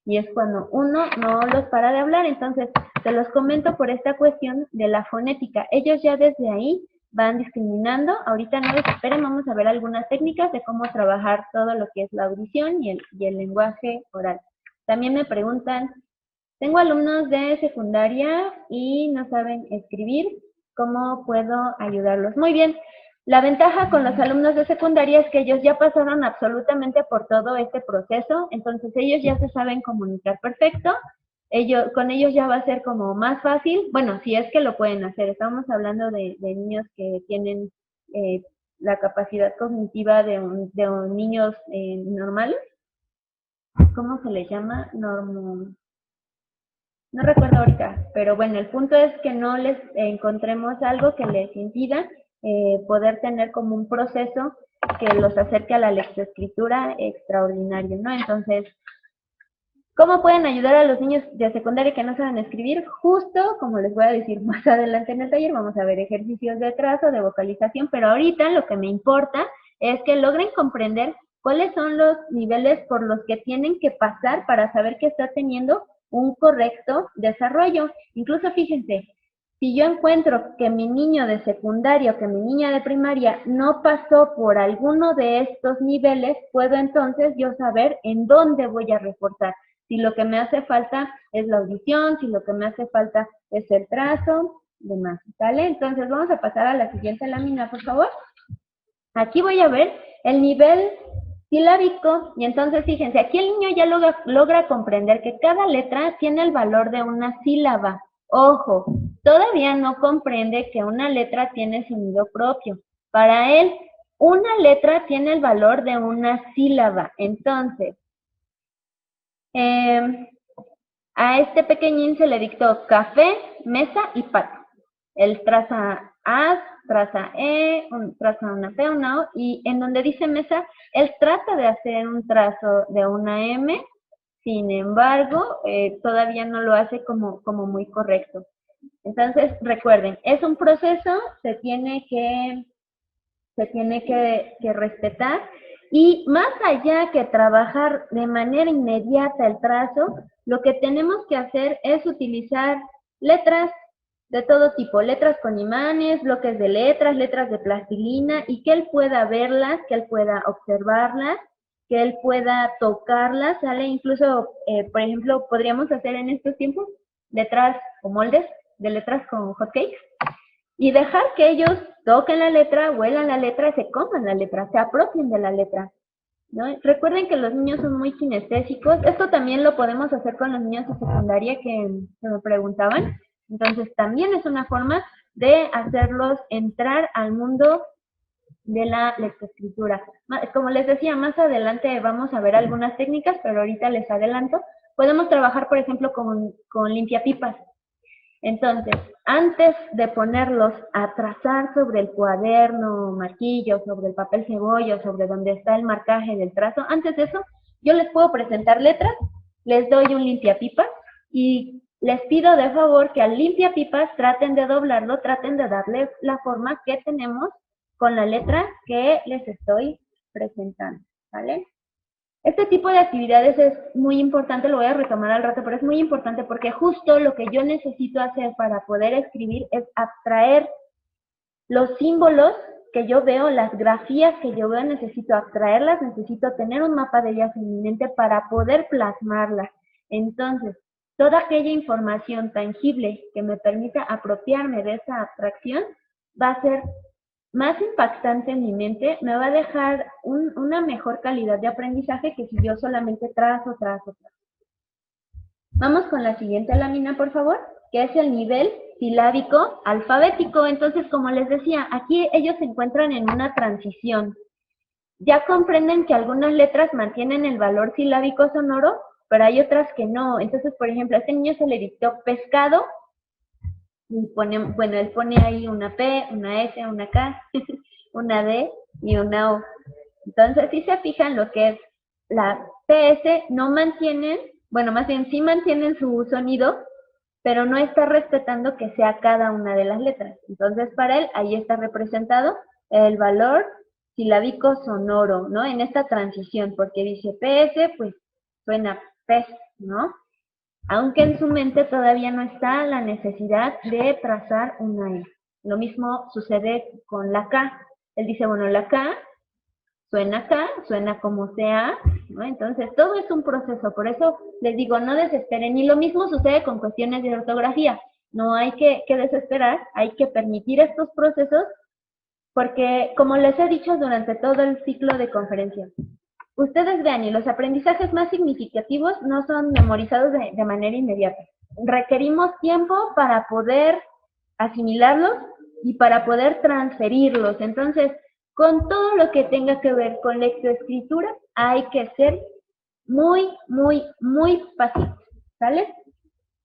y es cuando uno no los para de hablar. Entonces, te los comento por esta cuestión de la fonética. Ellos ya desde ahí van discriminando. Ahorita no desesperen, vamos a ver algunas técnicas de cómo trabajar todo lo que es la audición y el lenguaje oral. También me preguntan, tengo alumnos de secundaria y no saben escribir, ¿cómo puedo ayudarlos? Muy bien. La ventaja con los alumnos de secundaria es que ellos ya pasaron absolutamente por todo este proceso, entonces ellos ya se saben comunicar perfecto, con ellos ya va a ser como más fácil, bueno, si es que lo pueden hacer. Estamos hablando de niños que tienen la capacidad cognitiva de niños normales. ¿Cómo se les llama? No recuerdo ahorita, pero bueno, el punto es que no les encontremos algo que les impida poder tener como un proceso que los acerque a la lectoescritura extraordinario, ¿no? Entonces, ¿cómo pueden ayudar a los niños de secundaria que no saben escribir? Justo, como les voy a decir más adelante en el taller, vamos a ver ejercicios de trazo, de vocalización, pero ahorita lo que me importa es que logren comprender cuáles son los niveles por los que tienen que pasar para saber que está teniendo un correcto desarrollo. Incluso fíjense, si yo encuentro que mi niño de secundaria o que mi niña de primaria no pasó por alguno de estos niveles, puedo entonces yo saber en dónde voy a reforzar. Si lo que me hace falta es la audición, si lo que me hace falta es el trazo, demás, ¿sale? Entonces vamos a pasar a la siguiente lámina, por favor. Aquí voy a ver el nivel silábico, y entonces fíjense, aquí el niño ya logra comprender que cada letra tiene el valor de una sílaba. Ojo, todavía no comprende que una letra tiene sonido propio. Para él, una letra tiene el valor de una sílaba. Entonces, a este pequeñín se le dictó café, mesa y pato. Él traza A, traza E, traza una P, una O, y en donde dice mesa, él trata de hacer un trazo de una M, sin embargo, todavía no lo hace como muy correcto. Entonces, recuerden, es un proceso, se tiene que respetar, y más allá que trabajar de manera inmediata el trazo, lo que tenemos que hacer es utilizar letras de todo tipo, letras con imanes, bloques de letras, letras de plastilina, y que él pueda verlas, que él pueda observarlas, que él pueda tocarlas, ¿sale? Incluso, por ejemplo, podríamos hacer en estos tiempos letras o moldes de letras con hotcakes, y dejar que ellos toquen la letra, huelan la letra, se coman la letra, se apropien de la letra, ¿no? Recuerden que los niños son muy kinestésicos. Esto también lo podemos hacer con los niños de secundaria que me preguntaban. Entonces, también es una forma de hacerlos entrar al mundo de la lectoescritura. Como les decía, más adelante vamos a ver algunas técnicas, pero ahorita les adelanto. Podemos trabajar, por ejemplo, con limpiapipas. Entonces, antes de ponerlos a trazar sobre el cuaderno marquillo, sobre el papel cebolla, sobre donde está el marcaje del trazo, antes de eso, yo les puedo presentar letras, les doy un limpiapipas y les pido de favor que al limpiapipas traten de doblarlo, traten de darle la forma que tenemos con la letra que les estoy presentando, ¿vale? Este tipo de actividades es muy importante, lo voy a retomar al rato, pero es muy importante porque justo lo que yo necesito hacer para poder escribir es abstraer los símbolos que yo veo, las grafías que yo veo, necesito abstraerlas, necesito tener un mapa de ellas en mi mente para poder plasmarlas. Entonces, toda aquella información tangible que me permita apropiarme de esa abstracción va a ser más impactante en mi mente, me va a dejar una mejor calidad de aprendizaje que si yo solamente trazo. Vamos con la siguiente lámina, por favor, que es el nivel silábico alfabético. Entonces, como les decía, aquí ellos se encuentran en una transición. Ya comprenden que algunas letras mantienen el valor silábico sonoro, pero hay otras que no. Entonces, por ejemplo, a este niño se le dictó pescado, y bueno, él pone ahí una P, una S, una K, una D y una O. Entonces, si se fijan, lo que es la PS no mantienen, bueno, más bien sí mantienen su sonido, pero no está respetando que sea cada una de las letras. Entonces, para él, ahí está representado el valor silábico sonoro, ¿no? En esta transición, porque dice PS, pues suena PES, ¿no? Aunque en su mente todavía no está la necesidad de trazar una E. Lo mismo sucede con la K. Él dice, bueno, la K suena como sea, ¿no? Entonces, todo es un proceso, por eso les digo, no desesperen. Y lo mismo sucede con cuestiones de ortografía. No hay que desesperar, hay que permitir estos procesos, porque, como les he dicho durante todo el ciclo de conferencias, ustedes vean, y los aprendizajes más significativos no son memorizados de manera inmediata. Requerimos tiempo para poder asimilarlos y para poder transferirlos. Entonces, con todo lo que tenga que ver con lectoescritura, hay que ser muy, muy, muy pacientes, ¿sale?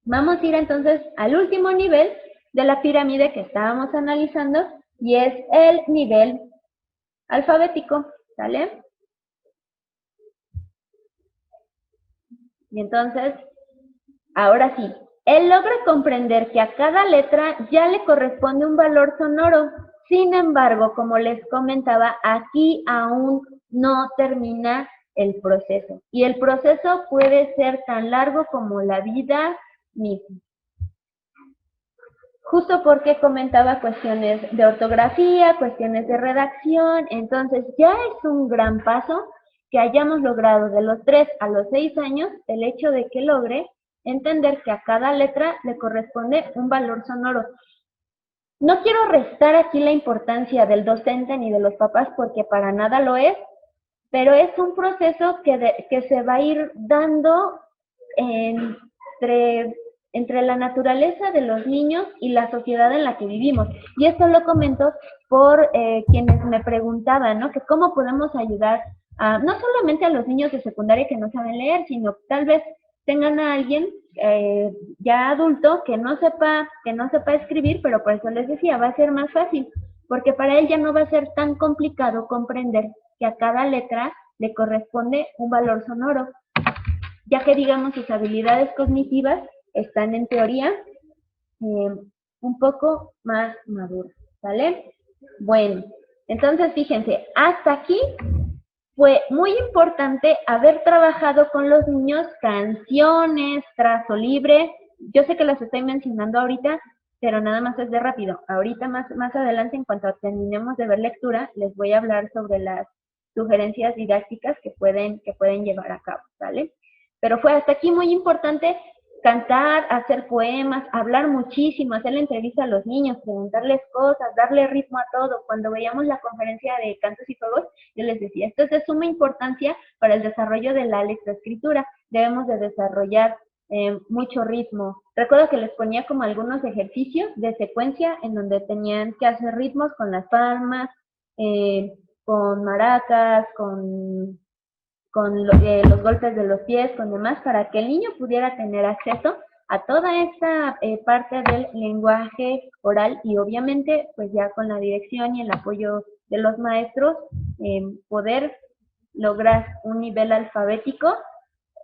Vamos a ir entonces al último nivel de la pirámide que estábamos analizando, y es el nivel alfabético, ¿sale? Y entonces, ahora sí, él logra comprender que a cada letra ya le corresponde un valor sonoro. Sin embargo, como les comentaba, aquí aún no termina el proceso. Y el proceso puede ser tan largo como la vida misma. Justo porque comentaba cuestiones de ortografía, cuestiones de redacción, entonces ya es un gran paso que hayamos logrado de los 3 a los 6 años el hecho de que logre entender que a cada letra le corresponde un valor sonoro. No quiero restar aquí la importancia del docente ni de los papás porque para nada lo es, pero es un proceso que se va a ir dando entre la naturaleza de los niños y la sociedad en la que vivimos. Y esto lo comento por quienes me preguntaban, ¿no? Que cómo podemos ayudar no solamente a los niños de secundaria que no saben leer, sino tal vez tengan a alguien ya adulto que no sepa escribir, pero por eso les decía, va a ser más fácil, porque para él ya no va a ser tan complicado comprender que a cada letra le corresponde un valor sonoro, ya que, digamos, sus habilidades cognitivas están en teoría un poco más maduras, ¿vale? Bueno, entonces fíjense, hasta aquí fue muy importante haber trabajado con los niños canciones, trazo libre. Yo sé que las estoy mencionando ahorita, pero nada más es de rápido. Ahorita más adelante, en cuanto terminemos de ver lectura, les voy a hablar sobre las sugerencias didácticas que pueden llevar a cabo, ¿vale? Pero fue hasta aquí muy importante cantar, hacer poemas, hablar muchísimo, hacer la entrevista a los niños, preguntarles cosas, darle ritmo a todo. Cuando veíamos la conferencia de cantos y juegos, yo les decía, esto es de suma importancia para el desarrollo de la lectoescritura. Debemos de desarrollar mucho ritmo. Recuerdo que les ponía como algunos ejercicios de secuencia en donde tenían que hacer ritmos con las palmas, con maracas, con los golpes de los pies, con demás, para que el niño pudiera tener acceso a toda esta parte del lenguaje oral y obviamente pues ya con la dirección y el apoyo de los maestros poder lograr un nivel alfabético,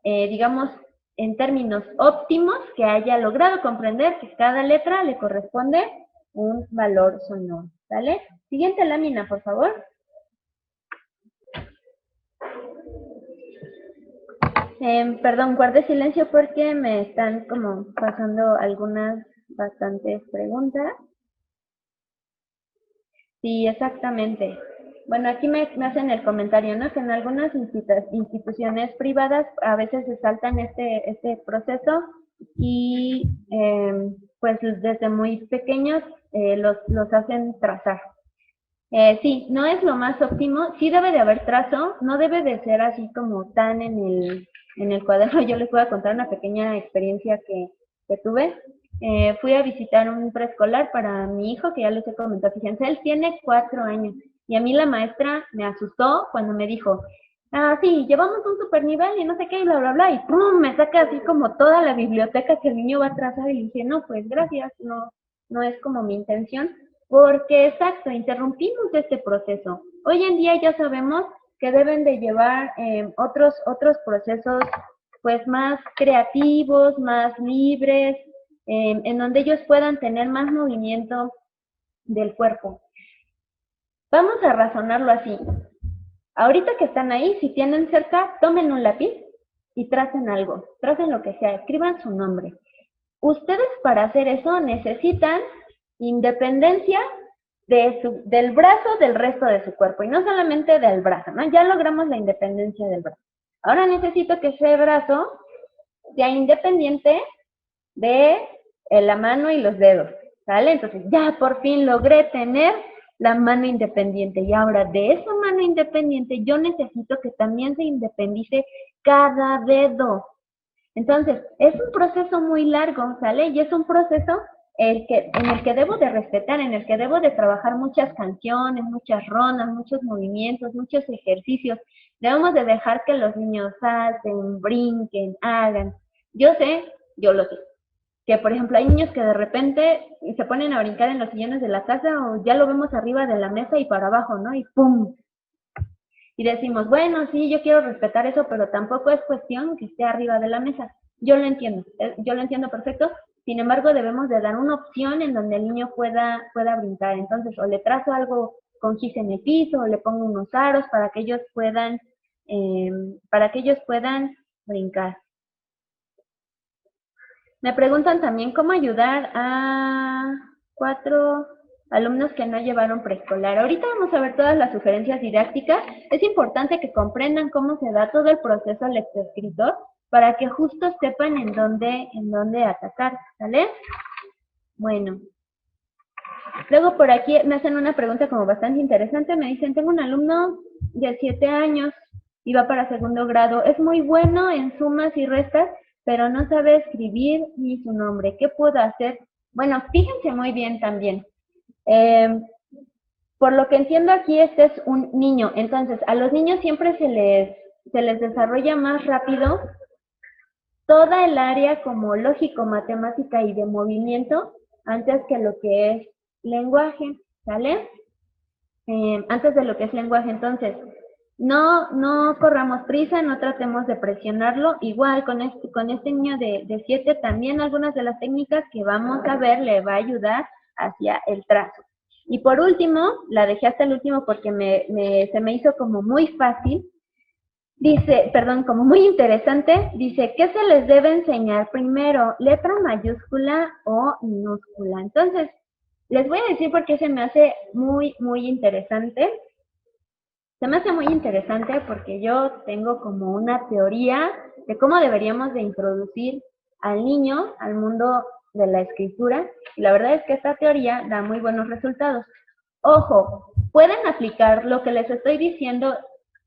digamos, en términos óptimos, que haya logrado comprender que cada letra le corresponde un valor sonoro, ¿vale? Siguiente lámina, por favor. Perdón, guardé silencio porque me están como pasando algunas bastantes preguntas. Sí, exactamente. Bueno, aquí me hacen el comentario, ¿no? Que en algunas instituciones privadas a veces se saltan este proceso y pues desde muy pequeños los hacen trazar. Sí, no es lo más óptimo, sí debe de haber trazo, no debe de ser así como tan en el cuaderno. Yo les voy a contar una pequeña experiencia que tuve. Fui a visitar un preescolar para mi hijo, que ya les he comentado, fíjense, él tiene 4 años, y a mí la maestra me asustó cuando me dijo, sí, llevamos un super nivel y no sé qué, y bla, bla, bla, y ¡pum! Me saca así como toda la biblioteca que el niño va a trazar, y dije, no, pues gracias, no es como mi intención. Porque, exacto, interrumpimos este proceso. Hoy en día ya sabemos que deben de llevar otros procesos pues más creativos, más libres, en donde ellos puedan tener más movimiento del cuerpo. Vamos a razonarlo así. Ahorita que están ahí, si tienen cerca, tomen un lápiz y tracen algo, tracen lo que sea, escriban su nombre. Ustedes para hacer eso necesitan independencia del brazo del resto de su cuerpo, y no solamente del brazo, ¿no? Ya logramos la independencia del brazo. Ahora necesito que ese brazo sea independiente de la mano y los dedos, ¿sale? Entonces ya por fin logré tener la mano independiente, y ahora de esa mano independiente yo necesito que también se independice cada dedo. Entonces, es un proceso muy largo, ¿sale? Y es un proceso en el que debo de respetar, en el que debo de trabajar muchas canciones, muchas rondas, muchos movimientos, muchos ejercicios. Debemos de dejar que los niños salten, brinquen, hagan. Yo sé, yo lo sé, que por ejemplo hay niños que de repente se ponen a brincar en los sillones de la casa, o ya lo vemos arriba de la mesa y para abajo, ¿no? Y ¡pum! Y decimos, bueno, sí, yo quiero respetar eso, pero tampoco es cuestión que esté arriba de la mesa. Yo lo entiendo perfecto. Sin embargo, debemos de dar una opción en donde el niño pueda brincar. Entonces, o le trazo algo con gis en el piso, o le pongo unos aros para que ellos puedan brincar. Me preguntan también cómo ayudar a 4 alumnos que no llevaron preescolar. Ahorita vamos a ver todas las sugerencias didácticas. Es importante que comprendan cómo se da todo el proceso lectoescritor para que justo sepan en dónde atacar, ¿sale? Bueno. Luego por aquí me hacen una pregunta como bastante interesante. Me dicen, tengo un alumno de 7 años y va para segundo grado. Es muy bueno en sumas y restas, pero no sabe escribir ni su nombre. ¿Qué puedo hacer? Bueno, fíjense muy bien también. Por lo que entiendo aquí, este es un niño. Entonces, a los niños siempre se les desarrolla más rápido toda el área como lógico, matemática y de movimiento antes que lo que es lenguaje, ¿sale? Antes de lo que es lenguaje. Entonces, no corramos prisa, no tratemos de presionarlo. Igual con este niño de 7 también algunas de las técnicas que vamos a ver le va a ayudar hacia el trazo. Y por último, la dejé hasta el último porque se me hizo como muy fácil. Dice, perdón, como muy interesante, dice, ¿qué se les debe enseñar primero? ¿Letra mayúscula o minúscula? Entonces, les voy a decir por qué se me hace muy, muy interesante. Se me hace muy interesante porque yo tengo como una teoría de cómo deberíamos de introducir al niño al mundo de la escritura, y la verdad es que esta teoría da muy buenos resultados. Ojo, pueden aplicar lo que les estoy diciendo,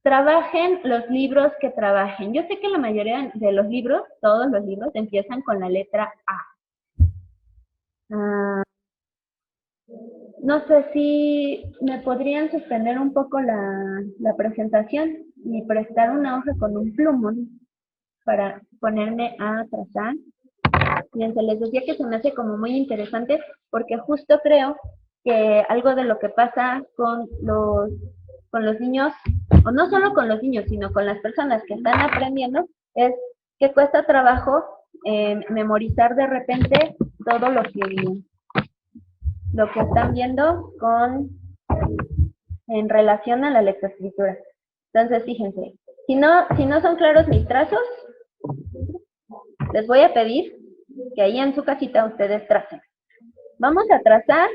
trabajen los libros que trabajen. Yo sé que la mayoría de los libros, todos los libros, empiezan con la letra A. No sé si me podrían suspender un poco la presentación y prestar una hoja con un plumón para ponerme a trazar. Bien, se les decía que se me hace como muy interesante porque justo creo que algo de lo que pasa con los niños, o no solo con los niños, sino con las personas que están aprendiendo, es que cuesta trabajo memorizar de repente todo lo que están viendo en relación a la lectoescritura. Entonces, fíjense, si no son claros mis trazos, les voy a pedir que ahí en su casita ustedes tracen. Vamos a trazar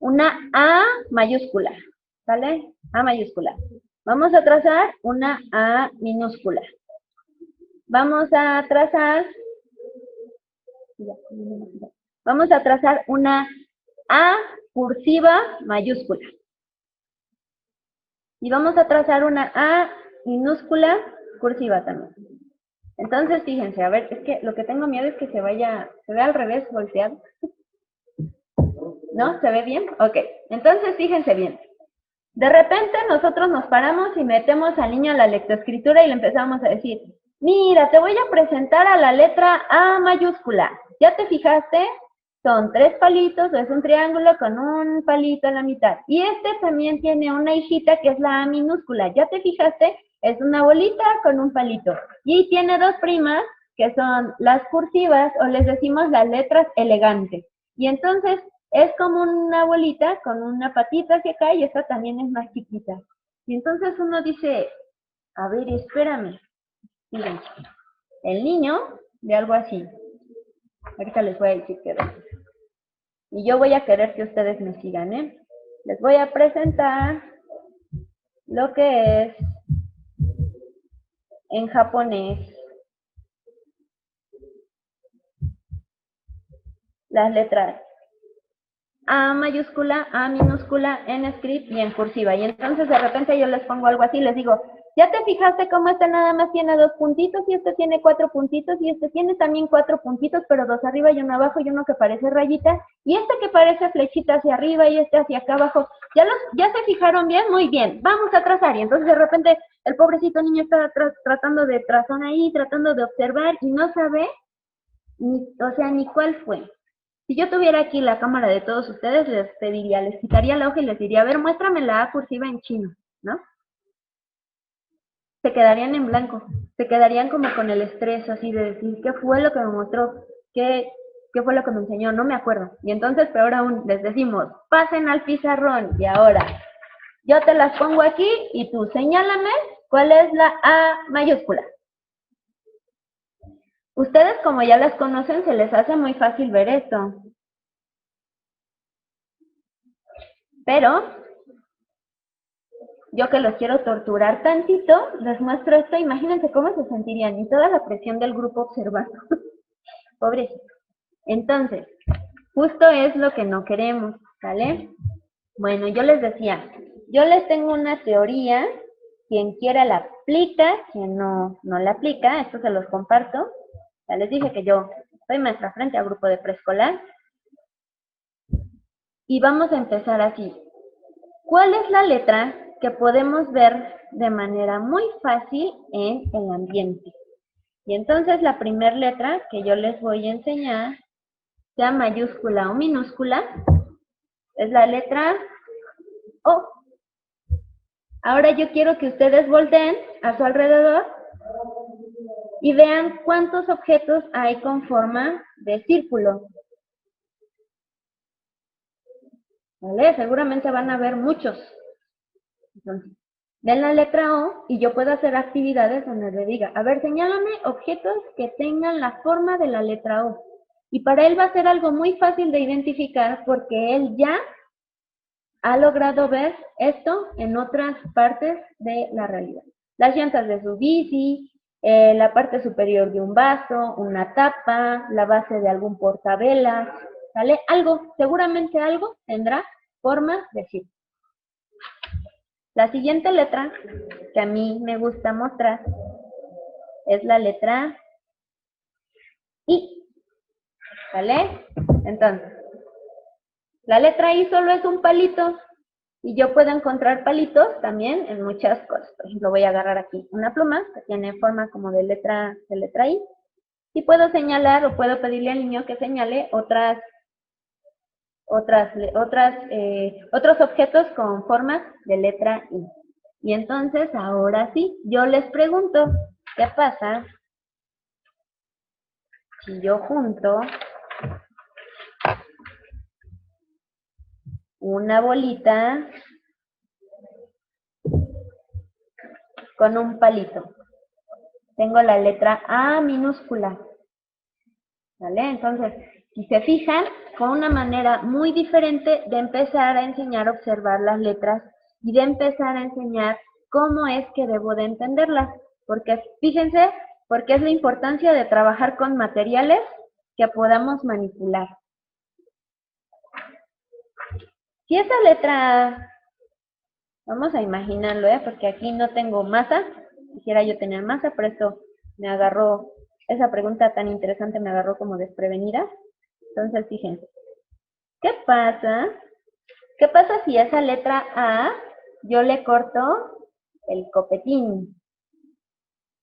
una A mayúscula, ¿sale? A mayúscula. Vamos a trazar una A minúscula. Vamos a trazar una A cursiva mayúscula. Y vamos a trazar una A minúscula cursiva también. Entonces, fíjense, a ver, es que lo que tengo miedo es que se vea al revés, volteado. ¿No? ¿Se ve bien? Ok. Entonces, fíjense bien. De repente nosotros nos paramos y metemos al niño a la lectoescritura y le empezamos a decir, mira, te voy a presentar a la letra A mayúscula. ¿Ya te fijaste? Son 3 palitos, o es un triángulo con un palito en la mitad. Y este también tiene una hijita que es la A minúscula. ¿Ya te fijaste? Es una bolita con un palito. Y tiene 2 primas que son las cursivas, o les decimos las letras elegantes. Y entonces es como una bolita con una patita hacia acá y esta también es más chiquita. Y entonces uno dice, a ver, espérame. Miren, el niño de algo así. Ahorita les voy a decir qué es. Y yo voy a querer que ustedes me sigan, ¿eh? Les voy a presentar lo que es en japonés las letras A mayúscula, A minúscula, en script y en cursiva. Y entonces de repente yo les pongo algo así, les digo, ¿ya te fijaste cómo este nada más tiene 2 puntitos y este tiene 4 puntitos y este tiene también 4 puntitos, pero 2 arriba y uno abajo y uno que parece rayita y este que parece flechita hacia arriba y este hacia acá abajo? ¿Ya se fijaron bien? Muy bien, vamos a trazar. Y entonces de repente el pobrecito niño está tratando de trazar ahí, tratando de observar y no sabe ni cuál fue. Si yo tuviera aquí la cámara de todos ustedes, les pediría, les quitaría la hoja y les diría, a ver, muéstrame la A cursiva en chino, ¿no? Se quedarían en blanco, se quedarían como con el estrés así de decir, ¿qué fue lo que me mostró? ¿Qué fue lo que me enseñó? No me acuerdo. Y entonces, peor aún, les decimos, pasen al pizarrón y ahora yo te las pongo aquí y tú señálame cuál es la A mayúscula. Ustedes, como ya las conocen, se les hace muy fácil ver esto. Pero yo que los quiero torturar tantito, les muestro esto. Imagínense cómo se sentirían y toda la presión del grupo observando. Pobrecito. Entonces, justo es lo que no queremos, ¿vale? Bueno, yo les decía, yo les tengo una teoría, quien quiera la aplica, quien no la aplica, esto se los comparto. Ya les dije que yo soy maestra frente al grupo de preescolar. Y vamos a empezar así. ¿Cuál es la letra que podemos ver de manera muy fácil en el ambiente? Y entonces la primera letra que yo les voy a enseñar, sea mayúscula o minúscula, es la letra O. Ahora yo quiero que ustedes volteen a su alrededor y vean cuántos objetos hay con forma de círculo. ¿Vale? Seguramente van a ver muchos. Entonces, ven la letra O y yo puedo hacer actividades donde le diga, a ver, señálame objetos que tengan la forma de la letra O. Y para él va a ser algo muy fácil de identificar porque él ya ha logrado ver esto en otras partes de la realidad. Las llantas de su bici, la parte superior de un vaso, una tapa, la base de algún portavelas, ¿vale? Algo, seguramente algo tendrá forma de círculo. La siguiente letra que a mí me gusta mostrar es la letra I, ¿vale? Entonces, la letra I solo es un palito y yo puedo encontrar palitos también en muchas cosas. Por ejemplo, voy a agarrar aquí una pluma que tiene forma como de letra I y puedo señalar o puedo pedirle al niño que señale otros objetos con forma de letra I. Y entonces, ahora sí, yo les pregunto, ¿qué pasa si yo junto una bolita con un palito? Tengo la letra A minúscula, ¿vale? Entonces, si se fijan, fue una manera muy diferente de empezar a enseñar a observar las letras y de empezar a enseñar cómo es que debo de entenderlas. Porque fíjense, porque es la importancia de trabajar con materiales que podamos manipular. Si esa letra, vamos a imaginarlo, porque aquí no tengo masa, quisiera yo tener masa, pero esto me agarró, esa pregunta tan interesante me agarró como desprevenida. Entonces, fíjense, ¿qué pasa? ¿Qué pasa si a esa letra A yo le corto el copetín?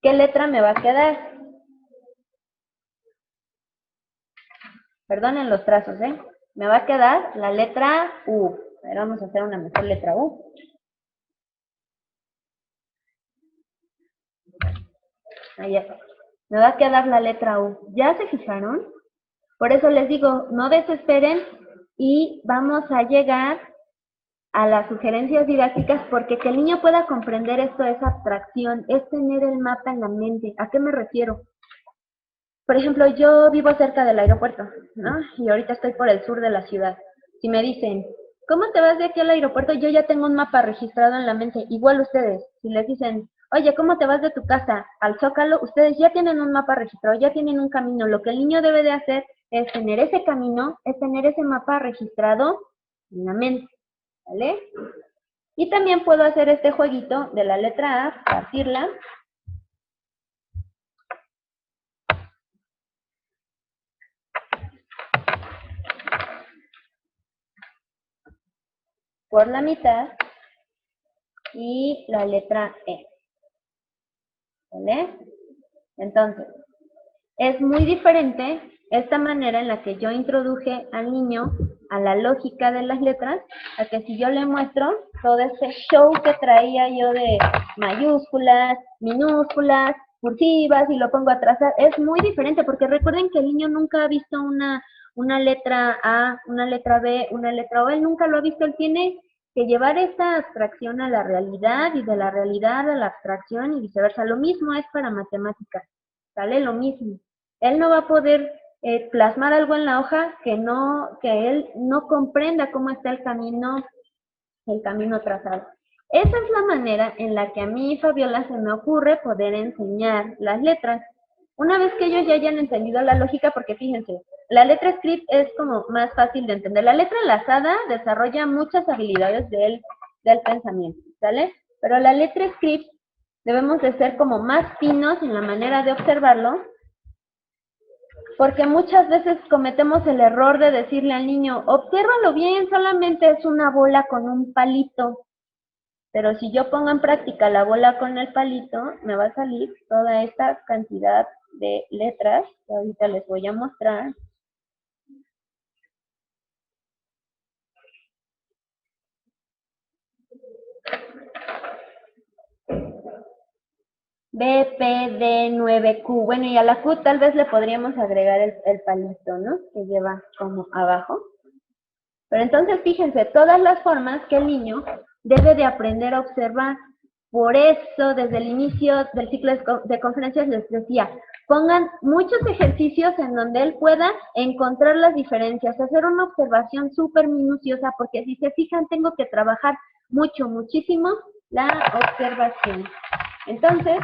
¿Qué letra me va a quedar? Perdonen los trazos, ¿eh? Me va a quedar la letra U. A ver, vamos a hacer una mejor letra U. Ahí está. Me va a quedar la letra U. ¿Ya se fijaron? Por eso les digo, no desesperen y vamos a llegar a las sugerencias didácticas porque que el niño pueda comprender esto es abstracción, es tener el mapa en la mente. ¿A qué me refiero? Por ejemplo, yo vivo cerca del aeropuerto, ¿no? Y ahorita estoy por el sur de la ciudad. Si me dicen, ¿cómo te vas de aquí al aeropuerto? Yo ya tengo un mapa registrado en la mente. Igual ustedes, si les dicen, oye, ¿cómo te vas de tu casa al Zócalo? Ustedes ya tienen un mapa registrado, ya tienen un camino. Lo que el niño debe de hacer es tener ese camino, es tener ese mapa registrado en la mente, ¿vale? Y también puedo hacer este jueguito de la letra A, partirla. Por la mitad y la letra E, ¿vale? Entonces, es muy diferente esta manera en la que yo introduje al niño a la lógica de las letras, a que si yo le muestro todo ese show que traía yo de mayúsculas, minúsculas, cursivas y lo pongo a trazar, es muy diferente porque recuerden que el niño nunca ha visto una letra A, una letra B, una letra O, él nunca lo ha visto, él tiene que llevar esta abstracción a la realidad y de la realidad a la abstracción y viceversa. Lo mismo es para matemáticas, ¿sale? Lo mismo. Él no va a poder plasmar algo en la hoja que él no comprenda cómo está el camino trazado. Esa es la manera en la que a mí, Fabiola, se me ocurre poder enseñar las letras. Una vez que ellos ya hayan entendido la lógica, porque fíjense, la letra script es como más fácil de entender. La letra enlazada desarrolla muchas habilidades del pensamiento, ¿sale? Pero la letra script debemos de ser como más finos en la manera de observarlo, porque muchas veces cometemos el error de decirle al niño, obsérvalo bien, solamente es una bola con un palito. Pero si yo pongo en práctica la bola con el palito, me va a salir toda esta cantidad de letras que ahorita les voy a mostrar. B, P, D, 9Q. Bueno, y a la Q tal vez le podríamos agregar el palito, ¿no? Que lleva como abajo. Pero entonces fíjense, todas las formas que el niño debe de aprender a observar. Por eso, desde el inicio del ciclo de conferencias les decía, pongan muchos ejercicios en donde él pueda encontrar las diferencias, hacer una observación súper minuciosa, porque si se fijan, tengo que trabajar muchísimo la observación. Entonces,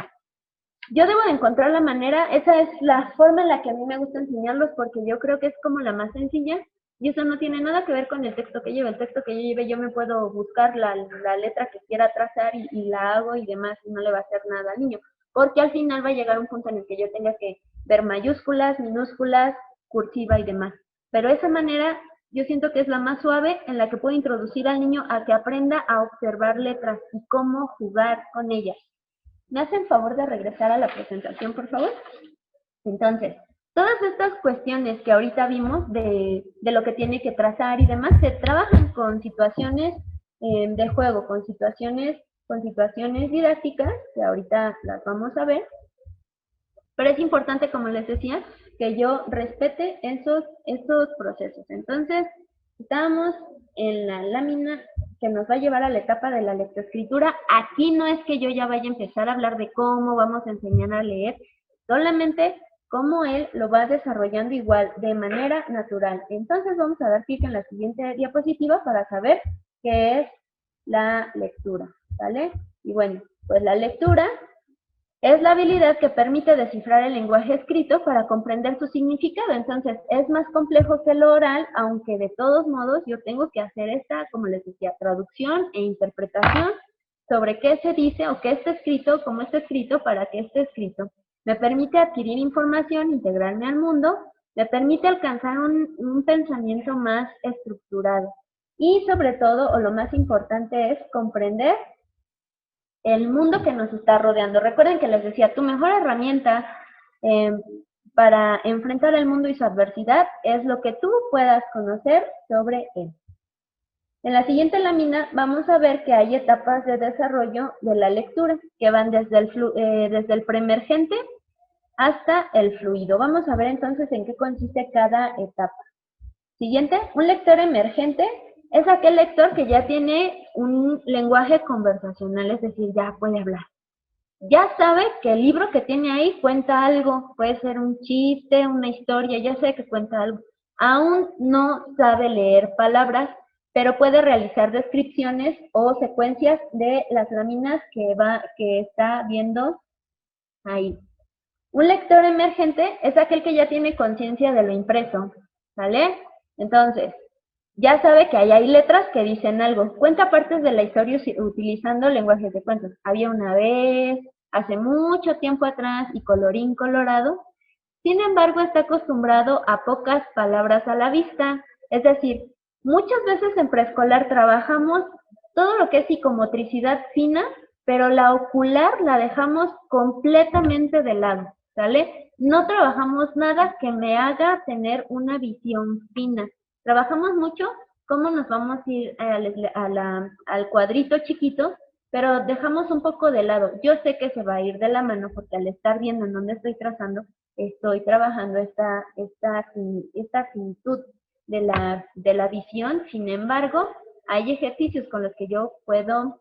yo debo de encontrar la manera, esa es la forma en la que a mí me gusta enseñarlos, porque yo creo que es como la más sencilla, y eso no tiene nada que ver con el texto que lleve. El texto que yo lleve, yo me puedo buscar la letra que quiera trazar y la hago y demás, y no le va a hacer nada al niño. Porque al final va a llegar un punto en el que yo tenga que ver mayúsculas, minúsculas, cursiva y demás. Pero esa manera yo siento que es la más suave en la que puedo introducir al niño a que aprenda a observar letras y cómo jugar con ellas. ¿Me hacen favor de regresar a la presentación, por favor? Entonces, todas estas cuestiones que ahorita vimos de lo que tiene que trazar y demás, se trabajan con situaciones de juego, con situaciones didácticas, que ahorita las vamos a ver, pero es importante, como les decía, que yo respete esos procesos. Entonces, estamos en la lámina que nos va a llevar a la etapa de la lectoescritura. Aquí no es que yo ya vaya a empezar a hablar de cómo vamos a enseñar a leer, solamente cómo él lo va desarrollando igual, de manera natural. Entonces vamos a dar clic en la siguiente diapositiva para saber qué es la lectura, ¿vale? Y bueno, pues la lectura es la habilidad que permite descifrar el lenguaje escrito para comprender su significado. Entonces, es más complejo que lo oral, aunque de todos modos yo tengo que hacer esta, como les decía, traducción e interpretación sobre qué se dice o qué está escrito, cómo está escrito, para qué está escrito. Me permite adquirir información, integrarme al mundo, me permite alcanzar un pensamiento más estructurado. Y sobre todo, o lo más importante es comprender el mundo que nos está rodeando. Recuerden que les decía, tu mejor herramienta eh, para enfrentar el mundo y su adversidad es lo que tú puedas conocer sobre él. En la siguiente lámina vamos a ver que hay etapas de desarrollo de la lectura que van desde el preemergente hasta el fluido. Vamos a ver entonces en qué consiste cada etapa. Siguiente, un lector emergente es aquel lector que ya tiene un lenguaje conversacional, es decir, ya puede hablar. Ya sabe que el libro que tiene ahí cuenta algo, puede ser un chiste, una historia, ya sabe que cuenta algo. Aún no sabe leer palabras, pero puede realizar descripciones o secuencias de las láminas que está viendo ahí. Un lector emergente es aquel que ya tiene conciencia de lo impreso, ¿vale? Entonces, ya sabe que ahí hay letras que dicen algo. Cuenta partes de la historia utilizando lenguajes de cuentos. Había una vez, hace mucho tiempo atrás y colorín colorado. Sin embargo, está acostumbrado a pocas palabras a la vista. Es decir, muchas veces en preescolar trabajamos todo lo que es psicomotricidad fina, pero la ocular la dejamos completamente de lado, ¿sale? No trabajamos nada que me haga tener una visión fina. Trabajamos mucho cómo nos vamos a ir al cuadrito chiquito, pero dejamos un poco de lado. Yo sé que se va a ir de la mano porque al estar viendo en dónde estoy trazando, estoy trabajando esta finitud de la visión. Sin embargo, hay ejercicios con los que yo puedo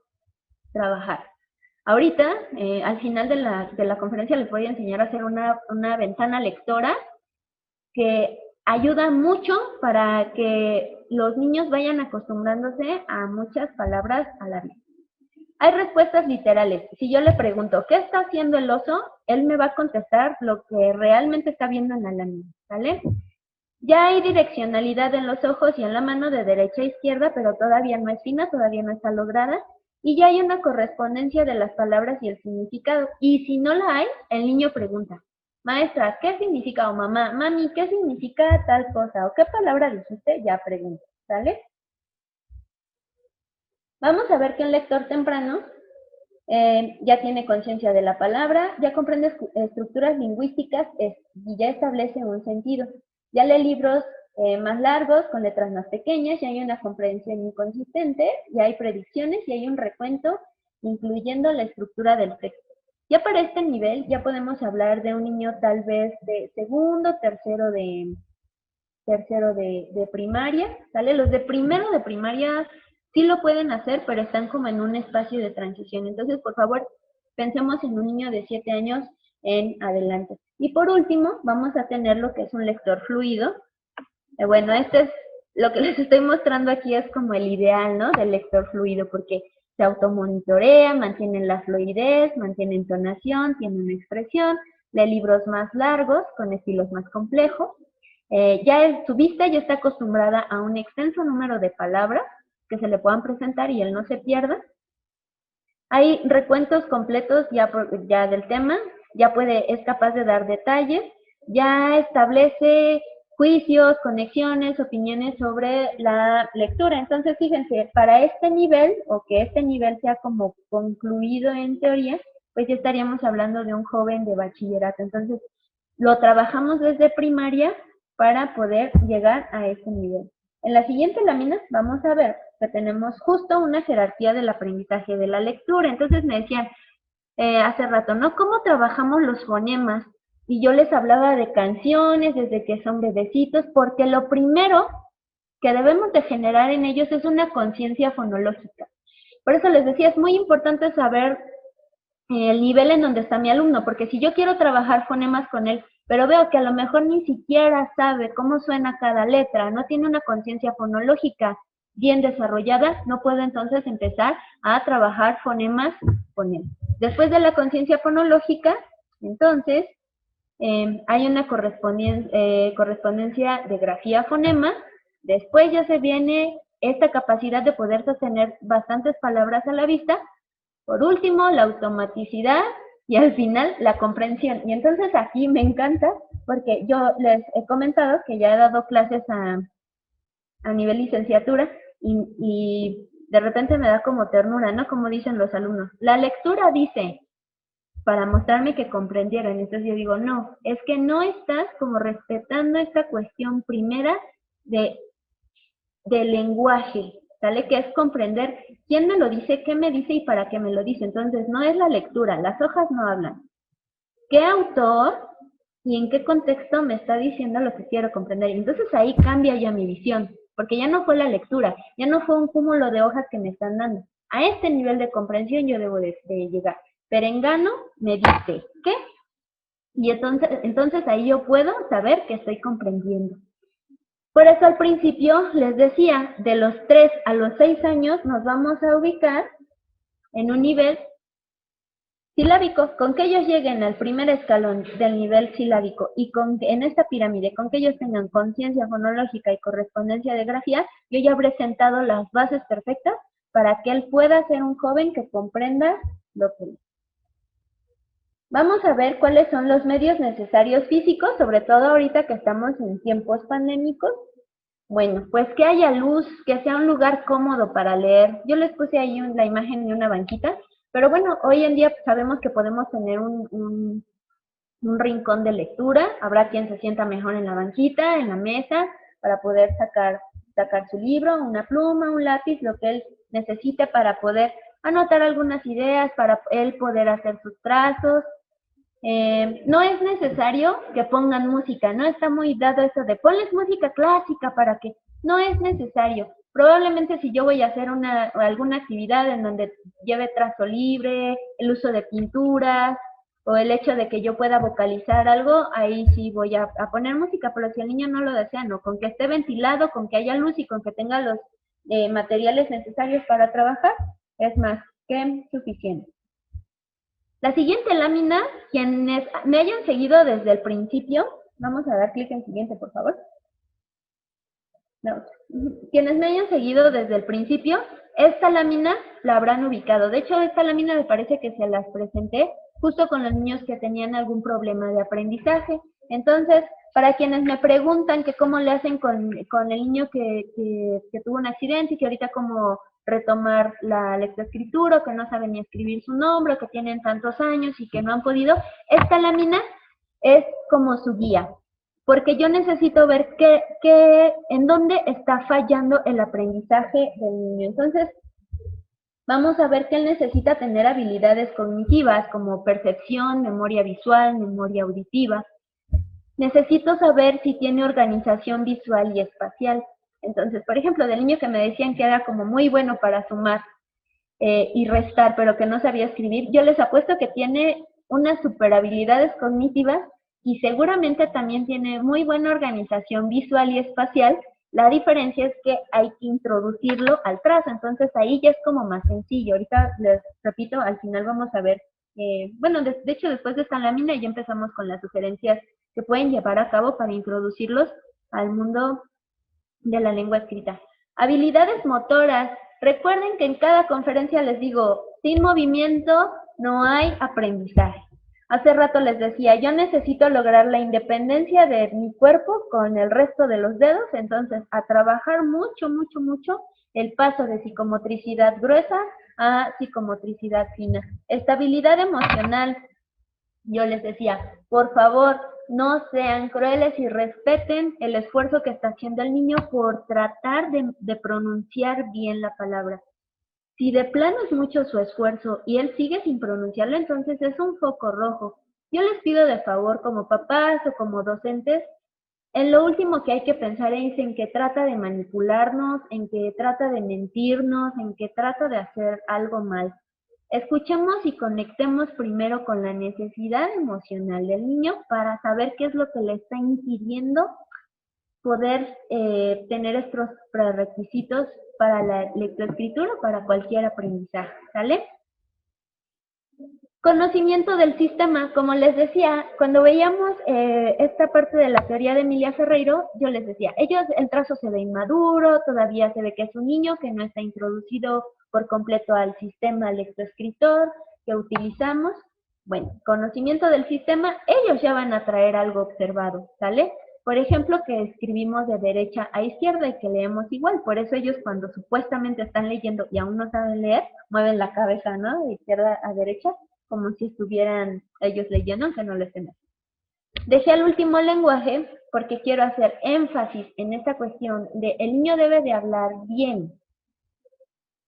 trabajar. Ahorita, al final de la conferencia, les voy a enseñar a hacer una ventana lectora que ayuda mucho para que los niños vayan acostumbrándose a muchas palabras a la vez. Hay respuestas literales. Si yo le pregunto, ¿qué está haciendo el oso? Él me va a contestar lo que realmente está viendo en la lámina, ¿vale? Ya hay direccionalidad en los ojos y en la mano de derecha a izquierda, pero todavía no es fina, todavía no está lograda. Y ya hay una correspondencia de las palabras y el significado. Y si no la hay, el niño pregunta, maestra, ¿qué significa? O mamá, mami, ¿qué significa tal cosa? ¿O qué palabra dijiste? Ya pregunta, ¿sale? Vamos a ver que un lector temprano ya tiene conciencia de la palabra, ya comprende estructuras lingüísticas y ya establece un sentido. Ya lee libros más largos, con letras más pequeñas, y hay una comprensión inconsistente, y hay predicciones, y hay un recuento, incluyendo la estructura del texto. Ya para este nivel, ya podemos hablar de un niño tal vez de segundo, tercero de primaria, ¿sale? Los de primero de primaria sí lo pueden hacer, pero están como en un espacio de transición. Entonces, por favor, pensemos en un niño de 7 años en adelante. Y por último, vamos a tener lo que es un lector fluido. Bueno, este es lo que les estoy mostrando aquí, es como el ideal, ¿no? Del lector fluido, porque se automonitorea, mantiene la fluidez, mantiene entonación, tiene una expresión, lee libros más largos, con estilos más complejos. Su vista ya está acostumbrada a un extenso número de palabras que se le puedan presentar y él no se pierda. Hay recuentos completos ya del tema, es capaz de dar detalles, ya establece juicios, conexiones, opiniones sobre la lectura. Entonces, fíjense, para este nivel, o que este nivel sea como concluido en teoría, pues ya estaríamos hablando de un joven de bachillerato. Entonces, lo trabajamos desde primaria para poder llegar a ese nivel. En la siguiente lámina vamos a ver que tenemos justo una jerarquía del aprendizaje de la lectura. Entonces me decían hace rato, ¿no? ¿Cómo trabajamos los fonemas? Y yo les hablaba de canciones desde que son bebecitos, porque lo primero que debemos de generar en ellos es una conciencia fonológica. Por eso les decía, es muy importante saber el nivel en donde está mi alumno, porque si yo quiero trabajar fonemas con él, pero veo que a lo mejor ni siquiera sabe cómo suena cada letra, no tiene una conciencia fonológica bien desarrollada, no puedo entonces empezar a trabajar fonemas con él. Después de la conciencia fonológica, entonces, hay una correspondencia de grafía-fonema, después ya se viene esta capacidad de poder sostener bastantes palabras a la vista, por último, la automaticidad y al final la comprensión. Y entonces aquí me encanta porque yo les he comentado que ya he dado clases a nivel licenciatura y de repente me da como ternura, ¿no? Como dicen los alumnos. La lectura dice, para mostrarme que comprendieron. Entonces yo digo, no, es que no estás como respetando esta cuestión primera del lenguaje, ¿sale? Que es comprender quién me lo dice, qué me dice y para qué me lo dice. Entonces, no es la lectura, las hojas no hablan. ¿Qué autor y en qué contexto me está diciendo lo que quiero comprender. Y entonces ahí cambia ya mi visión, porque ya no fue la lectura, ya no fue un cúmulo de hojas que me están dando. A este nivel de comprensión yo debo de llegar. Perengano me dice, ¿qué? Y entonces ahí yo puedo saber que estoy comprendiendo. Por eso al principio les decía, de los 3 a los 6 años nos vamos a ubicar en un nivel silábico, con que ellos lleguen al primer escalón del nivel silábico y con que en esta pirámide, con que ellos tengan conciencia fonológica y correspondencia de grafía, yo ya habré sentado las bases perfectas para que él pueda ser un joven que comprenda lo que es. Vamos a ver cuáles son los medios necesarios físicos, sobre todo ahorita que estamos en tiempos pandémicos. Bueno, pues que haya luz, que sea un lugar cómodo para leer. Yo les puse ahí la imagen de una banquita, pero bueno, hoy en día sabemos que podemos tener un rincón de lectura. Habrá quien se sienta mejor en la banquita, en la mesa, para poder sacar su libro, una pluma, un lápiz, lo que él necesite para poder anotar algunas ideas, para él poder hacer sus trazos. No es necesario que pongan música, no está muy dado eso de ponles música clásica para que, no es necesario. Probablemente si yo voy a hacer alguna actividad en donde lleve trazo libre, el uso de pinturas o el hecho de que yo pueda vocalizar algo, ahí sí voy a poner música, pero si el niño no lo desea, no, con que esté ventilado, con que haya luz y con que tenga los materiales necesarios para trabajar, es más que suficiente. La siguiente lámina, quienes me hayan seguido desde el principio, vamos a dar clic en siguiente, por favor. No. Quienes me hayan seguido desde el principio, esta lámina la habrán ubicado. De hecho, esta lámina me parece que se las presenté justo con los niños que tenían algún problema de aprendizaje. Entonces, para quienes me preguntan que cómo le hacen con el niño que tuvo un accidente y que ahorita cómo retomar la lectoescritura, o que no saben ni escribir su nombre, o que tienen tantos años y que no han podido, esta lámina es como su guía, porque yo necesito ver en dónde está fallando el aprendizaje del niño. Entonces, vamos a ver que él necesita tener habilidades cognitivas como percepción, memoria visual, memoria auditiva. Necesito saber si tiene organización visual y espacial. Entonces, por ejemplo, del niño que me decían que era como muy bueno para sumar y restar, pero que no sabía escribir, yo les apuesto que tiene unas super habilidades cognitivas y seguramente también tiene muy buena organización visual y espacial. La diferencia es que hay que introducirlo al trazo, entonces ahí ya es como más sencillo. Ahorita les repito, al final vamos a ver, bueno, de hecho después de esta lámina ya empezamos con las sugerencias que pueden llevar a cabo para introducirlos al mundo de la lengua escrita. Habilidades motoras. Recuerden que en cada conferencia les digo, sin movimiento no hay aprendizaje. Hace rato les decía, yo necesito lograr la independencia de mi cuerpo con el resto de los dedos, entonces a trabajar mucho, mucho, mucho el paso de psicomotricidad gruesa a psicomotricidad fina. Estabilidad emocional. Yo les decía, por favor, no sean crueles y respeten el esfuerzo que está haciendo el niño por tratar de pronunciar bien la palabra. Si de plano es mucho su esfuerzo y él sigue sin pronunciarlo, entonces es un foco rojo. Yo les pido de favor, como papás o como docentes, en lo último que hay que pensar es en que trata de manipularnos, en que trata de mentirnos, en que trata de hacer algo mal. Escuchemos y conectemos primero con la necesidad emocional del niño para saber qué es lo que le está impidiendo poder tener estos prerequisitos para la lectoescritura o para cualquier aprendizaje, ¿sale? Conocimiento del sistema, como les decía, cuando veíamos esta parte de la teoría de Emilia Ferreiro, yo les decía, el trazo se ve inmaduro, todavía se ve que es un niño que no está introducido por completo al sistema lectoescritor que utilizamos. Bueno, conocimiento del sistema, ellos ya van a traer algo observado, ¿sale? Por ejemplo, que escribimos de derecha a izquierda y que leemos igual, por eso ellos cuando supuestamente están leyendo y aún no saben leer, mueven la cabeza, ¿no? De izquierda a derecha, como si estuvieran ellos leyendo, aunque no lo estén haciendo. Dejé el último lenguaje porque quiero hacer énfasis en esta cuestión de el niño debe de hablar bien.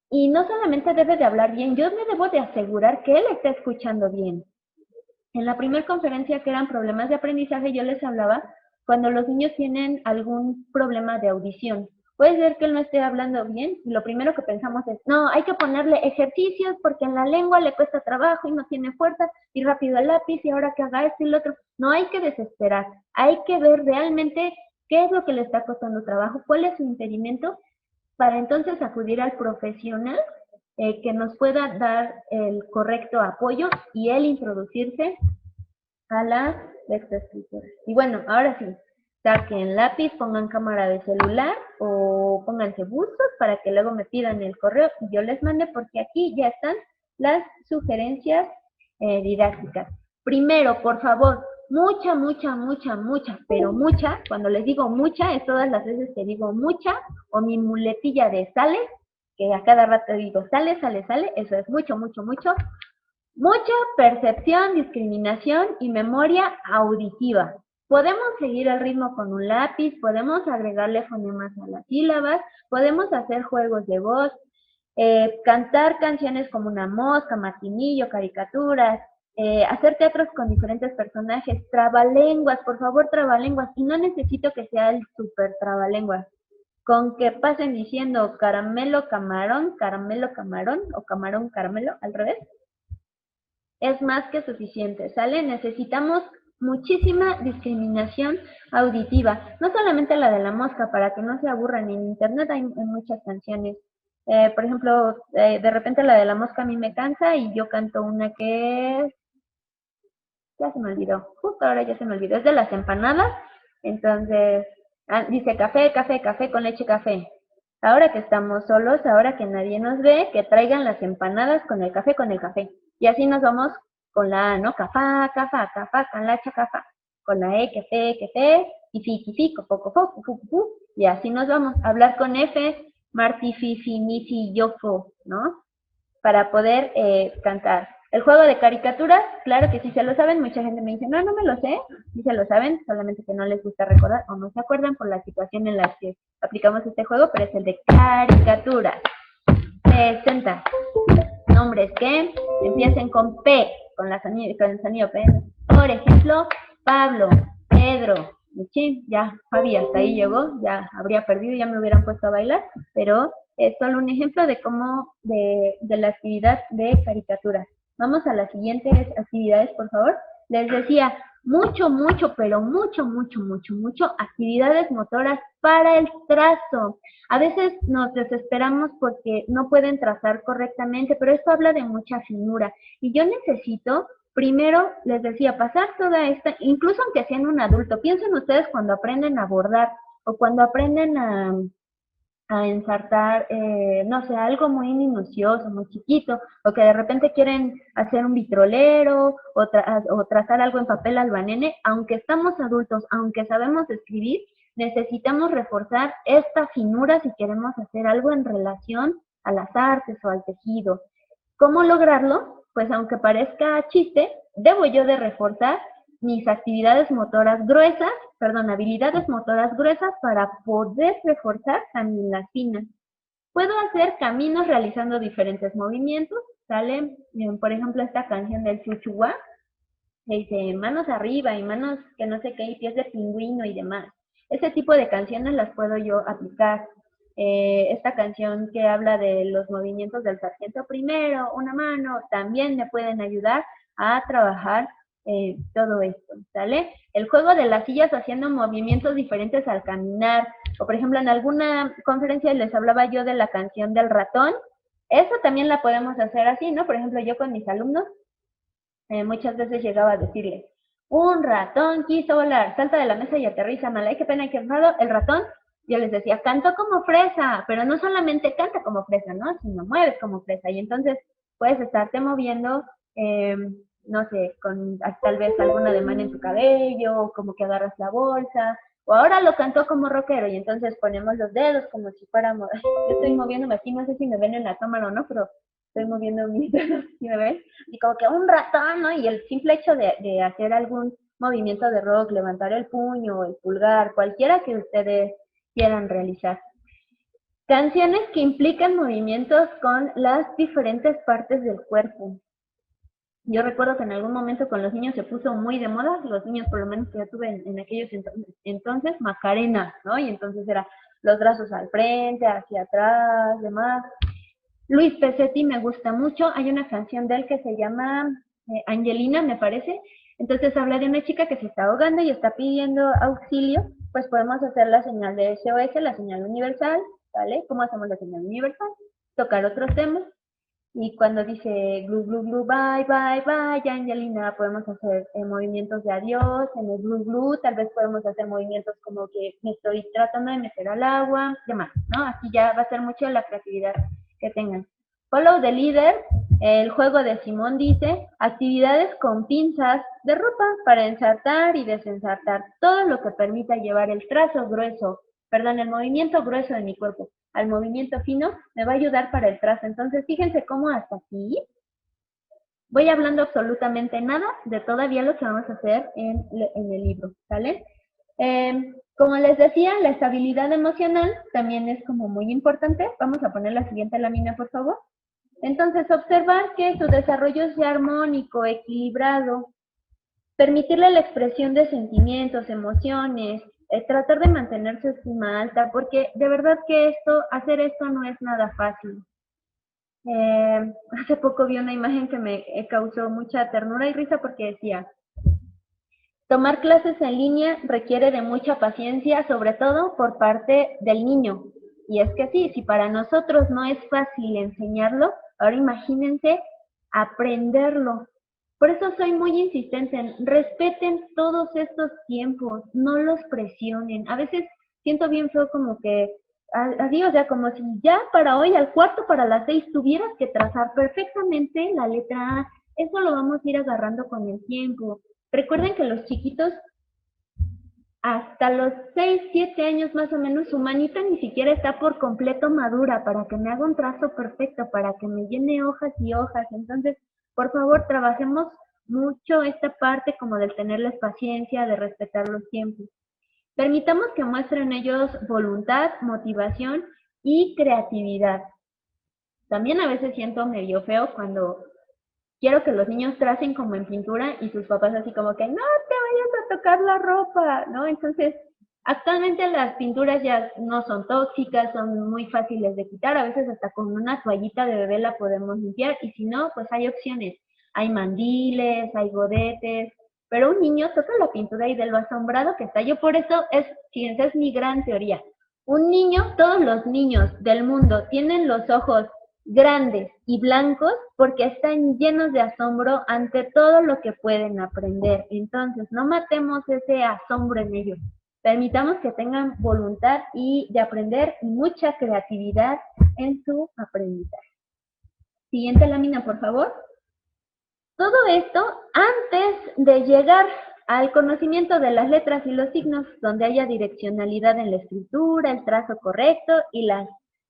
Y no solamente debe de hablar bien, yo me debo de asegurar que él está escuchando bien. En la primera conferencia, que eran problemas de aprendizaje, yo les hablaba cuando los niños tienen algún problema de audición. Puede ser que él no esté hablando bien y lo primero que pensamos es, no, hay que ponerle ejercicios porque en la lengua le cuesta trabajo y no tiene fuerza y rápido el lápiz y ahora que haga esto y lo otro. No hay que desesperar, hay que ver realmente qué es lo que le está costando trabajo, cuál es su impedimento, para entonces acudir al profesional que nos pueda dar el correcto apoyo y él introducirse a la lectoescritura. Y bueno, ahora sí, saquen lápiz, pongan cámara de celular o pónganse bustos para que luego me pidan el correo y yo les mande, porque aquí ya están las sugerencias didácticas. Primero, por favor, mucha, pero mucha, cuando les digo mucha, es todas las veces que digo mucha, o mi muletilla de sale, que a cada rato digo sale, eso es mucho, mucha percepción, discriminación y memoria auditiva. Podemos seguir el ritmo con un lápiz, podemos agregarle fonemas a las sílabas, podemos hacer juegos de voz, cantar canciones como Una Mosca, Martinillo, caricaturas, hacer teatros con diferentes personajes, trabalenguas, por favor, trabalenguas. Y no necesito que sea el super trabalenguas. Con que pasen diciendo caramelo, camarón, o camarón, caramelo, al revés, es más que suficiente, ¿sale? Necesitamos muchísima discriminación auditiva, no solamente la de la mosca, para que no se aburran. En internet hay muchas canciones. Por ejemplo, de repente la de la mosca a mí me cansa y yo canto una que es, ya se me olvidó, justo ahora ya se me olvidó, es de las empanadas. Entonces, dice café con leche, café. Ahora que estamos solos, ahora que nadie nos ve, que traigan las empanadas con el café, Y así nos vamos con la A, ¿no? Cafá, calacha, cafá. Con la E, que fe, y fi, poco, fu. Y así nos vamos a hablar con F, marti, fi, mi, fi, yo, fo, ¿no? Para poder cantar. El juego de caricaturas, claro que sí se lo saben, mucha gente me dice, no, no me lo sé, sí se lo saben, solamente que no les gusta recordar o no se acuerdan por la situación en la que aplicamos este juego, pero es el de caricaturas. 60 nombres que empiecen con P, con el sonido P. Por ejemplo, Pablo, Pedro, Michín, ya Fabi hasta ahí llegó, ya habría perdido, ya me hubieran puesto a bailar, pero es solo un ejemplo de cómo, de la actividad de caricaturas. Vamos a las siguientes actividades, por favor. Les decía, pero mucho, actividades motoras para el trazo. A veces nos desesperamos porque no pueden trazar correctamente, pero esto habla de mucha finura. Y yo necesito, primero, les decía, pasar toda esta, incluso aunque sean un adulto, piensen ustedes cuando aprenden a bordar o cuando aprenden a ensartar, no sé, algo muy minucioso, muy chiquito, o que de repente quieren hacer un vitrolero o trazar algo en papel albanene, aunque estamos adultos, aunque sabemos escribir, necesitamos reforzar esta finura si queremos hacer algo en relación a las artes o al tejido. ¿Cómo lograrlo? Pues aunque parezca chiste, debo yo de reforzar mis actividades motoras gruesas, habilidades motoras gruesas para poder reforzar también las finas. Puedo hacer caminos realizando diferentes movimientos, ¿sale? Por ejemplo, esta canción del Chuchuá, que dice manos arriba y manos que no sé qué, y pies de pingüino y demás. Ese tipo de canciones las puedo yo aplicar. Esta canción que habla de los movimientos del sargento primero, una mano, también me pueden ayudar a trabajar todo esto, ¿sale? El juego de las sillas haciendo movimientos diferentes al caminar, o por ejemplo en alguna conferencia les hablaba yo de la canción del ratón, eso también la podemos hacer así, ¿no? Por ejemplo, yo con mis alumnos muchas veces llegaba a decirle, un ratón quiso volar, salta de la mesa y aterriza mal, ay, qué pena, qué enfado, el ratón, yo les decía, cantó como fresa, pero no solamente canta como fresa, ¿no? Sino mueves como fresa, y entonces puedes estarte moviendo, no sé, con tal vez algún ademán en tu cabello, como que agarras la bolsa, o ahora lo cantó como rockero, y entonces ponemos los dedos como si fuéramos, yo estoy moviéndome aquí, no sé si me ven en la cámara o no, pero estoy moviendo mis dedos, ¿sí me ven? Y como que un ratón, ¿no? Y el simple hecho de hacer algún movimiento de rock, levantar el puño, el pulgar, cualquiera que ustedes quieran realizar. Canciones que implican movimientos con las diferentes partes del cuerpo. Yo recuerdo que en algún momento con los niños se puso muy de moda, los niños por lo menos que yo tuve en aquellos entonces, Macarena, ¿no? Y entonces era los brazos al frente, hacia atrás, demás. Luis Pesetti me gusta mucho, hay una canción de él que se llama Angelina, me parece. Entonces habla de una chica que se está ahogando y está pidiendo auxilio, pues podemos hacer la señal de SOS, la señal universal, ¿vale? ¿Cómo hacemos la señal universal? Tocar otros temas. Y cuando dice glu, glu, glu, bye, bye, bye, Angelina, podemos hacer movimientos de adiós, en el glu, glu, tal vez podemos hacer movimientos como que me estoy tratando de meter al agua, demás, ¿no? Aquí ya va a ser mucho la creatividad que tengan. Follow the leader, el juego de Simón dice, actividades con pinzas de ropa para ensartar y desensartar, todo lo que permita llevar el trazo grueso, perdón, el movimiento grueso de mi cuerpo al movimiento fino, me va a ayudar para el trazo. Entonces, fíjense cómo hasta aquí voy hablando absolutamente nada de todavía lo que vamos a hacer en el libro, ¿sale? Como les decía, la estabilidad emocional también es como muy importante. Vamos a poner la siguiente lámina, por favor. Entonces, observar que su desarrollo sea armónico, equilibrado, permitirle la expresión de sentimientos, emociones, tratar de mantener su estima alta, porque de verdad que hacer esto no es nada fácil. Hace poco vi una imagen que me causó mucha ternura y risa porque decía, tomar clases en línea requiere de mucha paciencia, sobre todo por parte del niño. Y es que sí, si para nosotros no es fácil enseñarlo, ahora imagínense aprenderlo. Por eso soy muy insistente en respeten todos estos tiempos, no los presionen. A veces siento bien feo como que, adiós, ya como si ya para hoy al cuarto para las 6 tuvieras que trazar perfectamente la letra A. Eso lo vamos a ir agarrando con el tiempo. Recuerden que los chiquitos hasta los 6, 7 años más o menos, su manita ni siquiera está por completo madura para que me haga un trazo perfecto, para que me llene hojas y hojas. Entonces, por favor, trabajemos mucho esta parte como del tenerles paciencia, de respetar los tiempos. Permitamos que muestren ellos voluntad, motivación y creatividad. También a veces siento medio feo cuando quiero que los niños tracen como en pintura y sus papás así como que no te vayas a tocar la ropa, ¿no? Entonces, actualmente las pinturas ya no son tóxicas, son muy fáciles de quitar, a veces hasta con una toallita de bebé la podemos limpiar y si no, pues hay opciones. Hay mandiles, hay godetes, pero un niño toca la pintura y de lo asombrado que está. Yo por eso fíjense, es mi gran teoría. Un niño, todos los niños del mundo tienen los ojos grandes y blancos porque están llenos de asombro ante todo lo que pueden aprender. Entonces, no matemos ese asombro en ellos. Permitamos que tengan voluntad de aprender y mucha creatividad en su aprendizaje. Siguiente lámina, por favor. Todo esto antes de llegar al conocimiento de las letras y los signos, donde haya direccionalidad en la escritura, el trazo correcto y las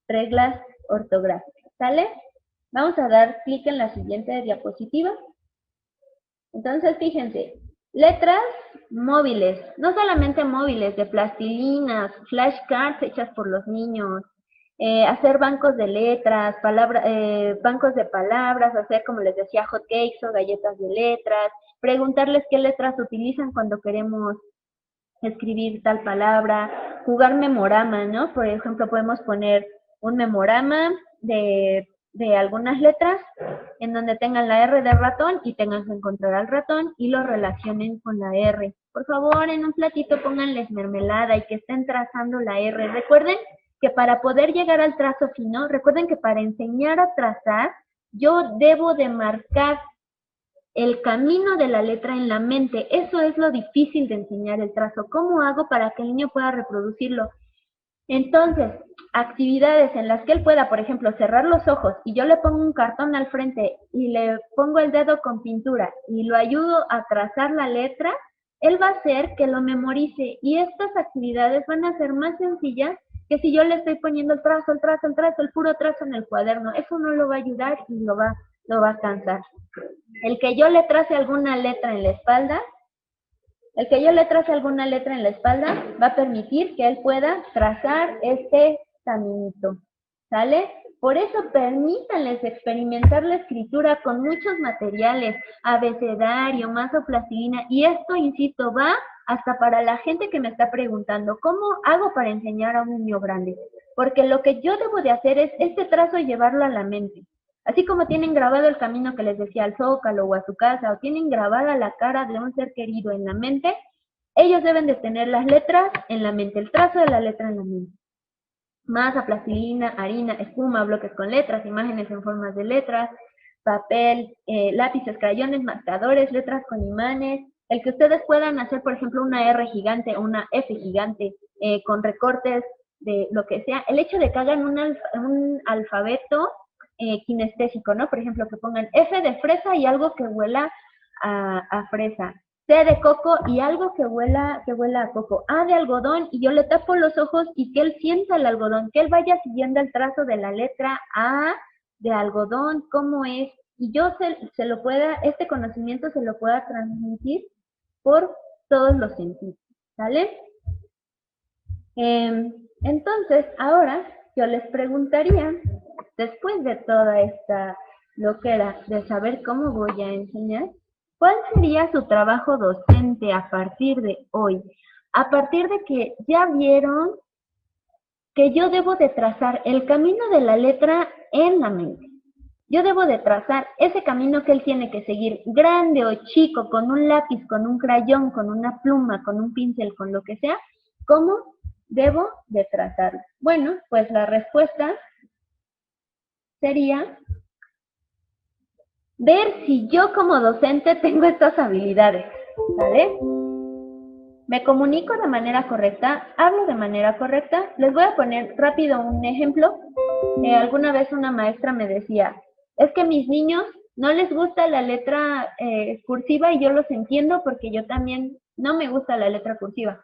reglas ortográficas. ¿Sale? Vamos a dar clic en la siguiente diapositiva. Entonces, fíjense, letras móviles, no solamente móviles, de plastilinas, flashcards hechas por los niños, hacer bancos de letras, bancos de palabras, hacer, como les decía, hot cakes o galletas de letras, preguntarles qué letras utilizan cuando queremos escribir tal palabra, jugar memorama, ¿no? Por ejemplo, podemos poner un memorama de algunas letras en donde tengan la R de ratón y tengan que encontrar al ratón y lo relacionen con la R. Por favor, en un platito pónganles mermelada y que estén trazando la R. Recuerden que para poder llegar al trazo fino, recuerden que para enseñar a trazar, yo debo de marcar el camino de la letra en la mente. Eso es lo difícil de enseñar el trazo. ¿Cómo hago para que el niño pueda reproducirlo? Entonces, actividades en las que él pueda, por ejemplo, cerrar los ojos y yo le pongo un cartón al frente y le pongo el dedo con pintura y lo ayudo a trazar la letra, él va a hacer que lo memorice y estas actividades van a ser más sencillas que si yo le estoy poniendo el puro trazo en el cuaderno. Eso no lo va a ayudar y lo va a cansar. El que yo le trace alguna letra en la espalda va a permitir que él pueda trazar este caminito, ¿sale? Por eso permítanles experimentar la escritura con muchos materiales, abecedario, mazo, plastilina, y esto, insisto, va hasta para la gente que me está preguntando, ¿cómo hago para enseñar a un niño grande? Porque lo que yo debo de hacer es este trazo llevarlo a la mente. Así como tienen grabado el camino que les decía al Zócalo o a su casa, o tienen grabada la cara de un ser querido en la mente, ellos deben de tener las letras en la mente, el trazo de la letra en la mente. Masa, plastilina, harina, espuma, bloques con letras, imágenes en formas de letras, papel, lápices, crayones, marcadores, letras con imanes, el que ustedes puedan hacer, por ejemplo, una R gigante o una F gigante con recortes de lo que sea, el hecho de que hagan un alfabeto kinestésico, ¿no? Por ejemplo, que pongan F de fresa y algo que huela a fresa, C de coco y algo que huela a coco, A de algodón y yo le tapo los ojos y que él sienta el algodón, que él vaya siguiendo el trazo de la letra A de algodón, cómo es, y yo se lo pueda, este conocimiento se lo pueda transmitir por todos los sentidos, ¿sale? Entonces, ahora yo les preguntaría, después de toda esta loquera de saber cómo voy a enseñar, ¿cuál sería su trabajo docente a partir de hoy? A partir de que ya vieron que yo debo de trazar el camino de la letra en la mente. Yo debo de trazar ese camino que él tiene que seguir, grande o chico, con un lápiz, con un crayón, con una pluma, con un pincel, con lo que sea. ¿Cómo debo de trazarlo? Bueno, pues la respuesta sería ver si yo como docente tengo estas habilidades, ¿vale? Me comunico de manera correcta, hablo de manera correcta. Les voy a poner rápido un ejemplo. Alguna vez una maestra me decía, es que a mis niños no les gusta la letra cursiva y yo los entiendo porque yo también no me gusta la letra cursiva.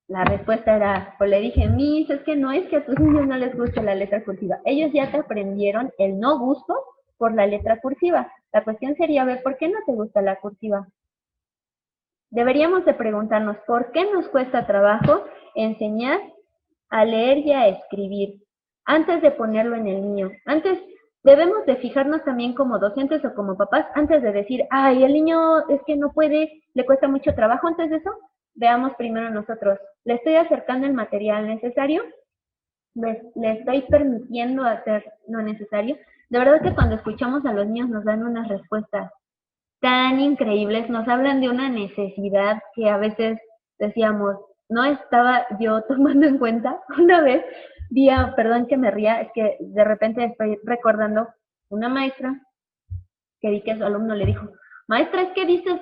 La respuesta era, pues le dije, Miss, es que no es que a tus niños no les guste la letra cursiva. Ellos ya te aprendieron el no gusto por la letra cursiva. La cuestión sería ver por qué no te gusta la cursiva. Deberíamos de preguntarnos por qué nos cuesta trabajo enseñar a leer y a escribir antes de ponerlo en el niño. Antes debemos de fijarnos también como docentes o como papás antes de decir, ay, el niño es que no puede, le cuesta mucho trabajo. Antes de eso, veamos primero nosotros, ¿le estoy acercando el material necesario? ¿Le estoy permitiendo hacer lo necesario? De verdad que cuando escuchamos a los niños nos dan unas respuestas tan increíbles, nos hablan de una necesidad que a veces decíamos, no estaba yo tomando en cuenta. Una vez vi perdón que me ría, es que de repente estoy recordando una maestra que vi que a su alumno le dijo, maestra, es que dices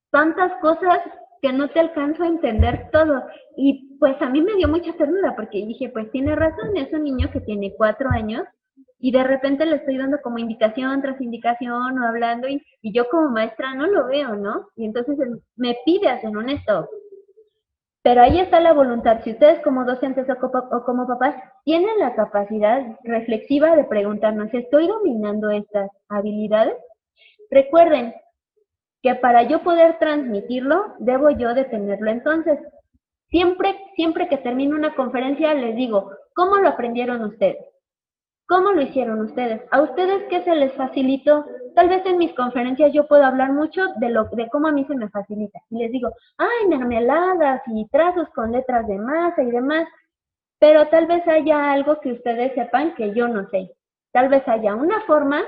tantas cosas que no te alcanzo a entender todo. Y pues a mí me dio mucha ternura porque dije, pues tiene razón, es un niño que tiene 4 años y de repente le estoy dando como indicación tras indicación o hablando y yo como maestra no lo veo, ¿no? Y entonces me pide hacer un stop. Pero ahí está la voluntad. Si ustedes como docentes o como papás tienen la capacidad reflexiva de preguntarnos, ¿estoy dominando estas habilidades? Recuerden que para yo poder transmitirlo, debo yo de tenerlo. Entonces, siempre que termino una conferencia les digo, ¿cómo lo aprendieron ustedes? ¿Cómo lo hicieron ustedes? ¿A ustedes qué se les facilitó? Tal vez en mis conferencias yo puedo hablar mucho de cómo a mí se me facilita. Y les digo, ay, mermeladas y trazos con letras de masa y demás. Pero tal vez haya algo que ustedes sepan que yo no sé. Tal vez haya una forma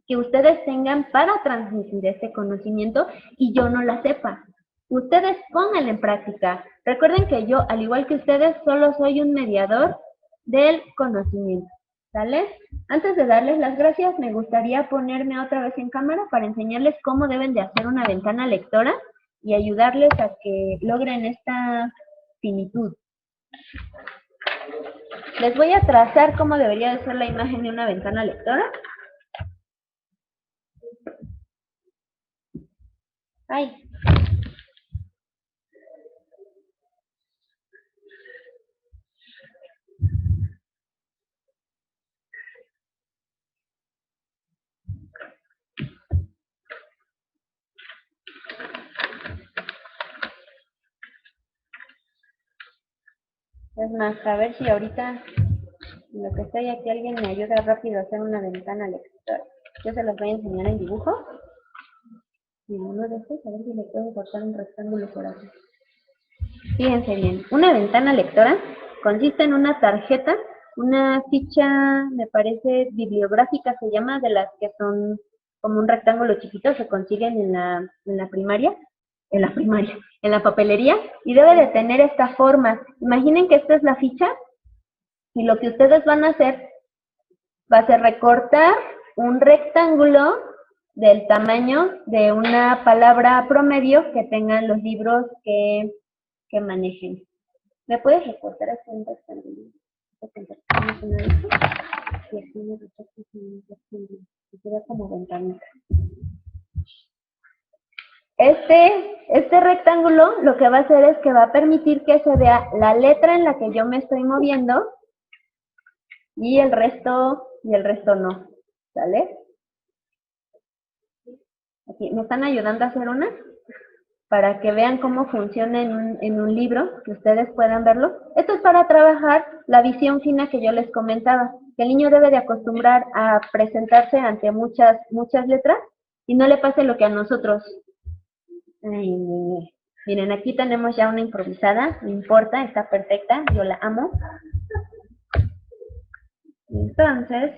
que ustedes tengan para transmitir ese conocimiento y yo no la sepa. Ustedes pónganlo en práctica. Recuerden que yo, al igual que ustedes, solo soy un mediador del conocimiento. ¿Sale? Antes de darles las gracias, me gustaría ponerme otra vez en cámara para enseñarles cómo deben de hacer una ventana lectora y ayudarles a que logren esta finitud. Les voy a trazar cómo debería de ser la imagen de una ventana lectora. Ay. Es más, a ver si ahorita En lo que estoy aquí, alguien me ayuda rápido a hacer una ventana lectora. Yo se las voy a enseñar en dibujo. Y uno de estos, a ver si le puedo cortar un rectángulo por aquí. Fíjense bien, una ventana lectora consiste en una tarjeta, una ficha, me parece, bibliográfica se llama, de las que son como un rectángulo chiquito, se consiguen en la primaria, en la papelería, y debe de tener esta forma. Imaginen que esta es la ficha, y lo que ustedes van a hacer va a ser recortar un rectángulo del tamaño de una palabra promedio que tengan los libros que manejen. ¿Me puedes recortar así un rectángulo? Y así me recortas un rectángulo. Y queda como ventanita. Este rectángulo lo que va a hacer es que va a permitir que se vea la letra en la que yo me estoy moviendo y el resto no, ¿sale? Aquí, ¿me están ayudando a hacer una? Para que vean cómo funciona en un libro, que ustedes puedan verlo. Esto es para trabajar la visión fina que yo les comentaba, que el niño debe de acostumbrar a presentarse ante muchas letras y no le pase lo que a nosotros. Miren, aquí tenemos ya una improvisada, no importa, está perfecta, yo la amo. Entonces,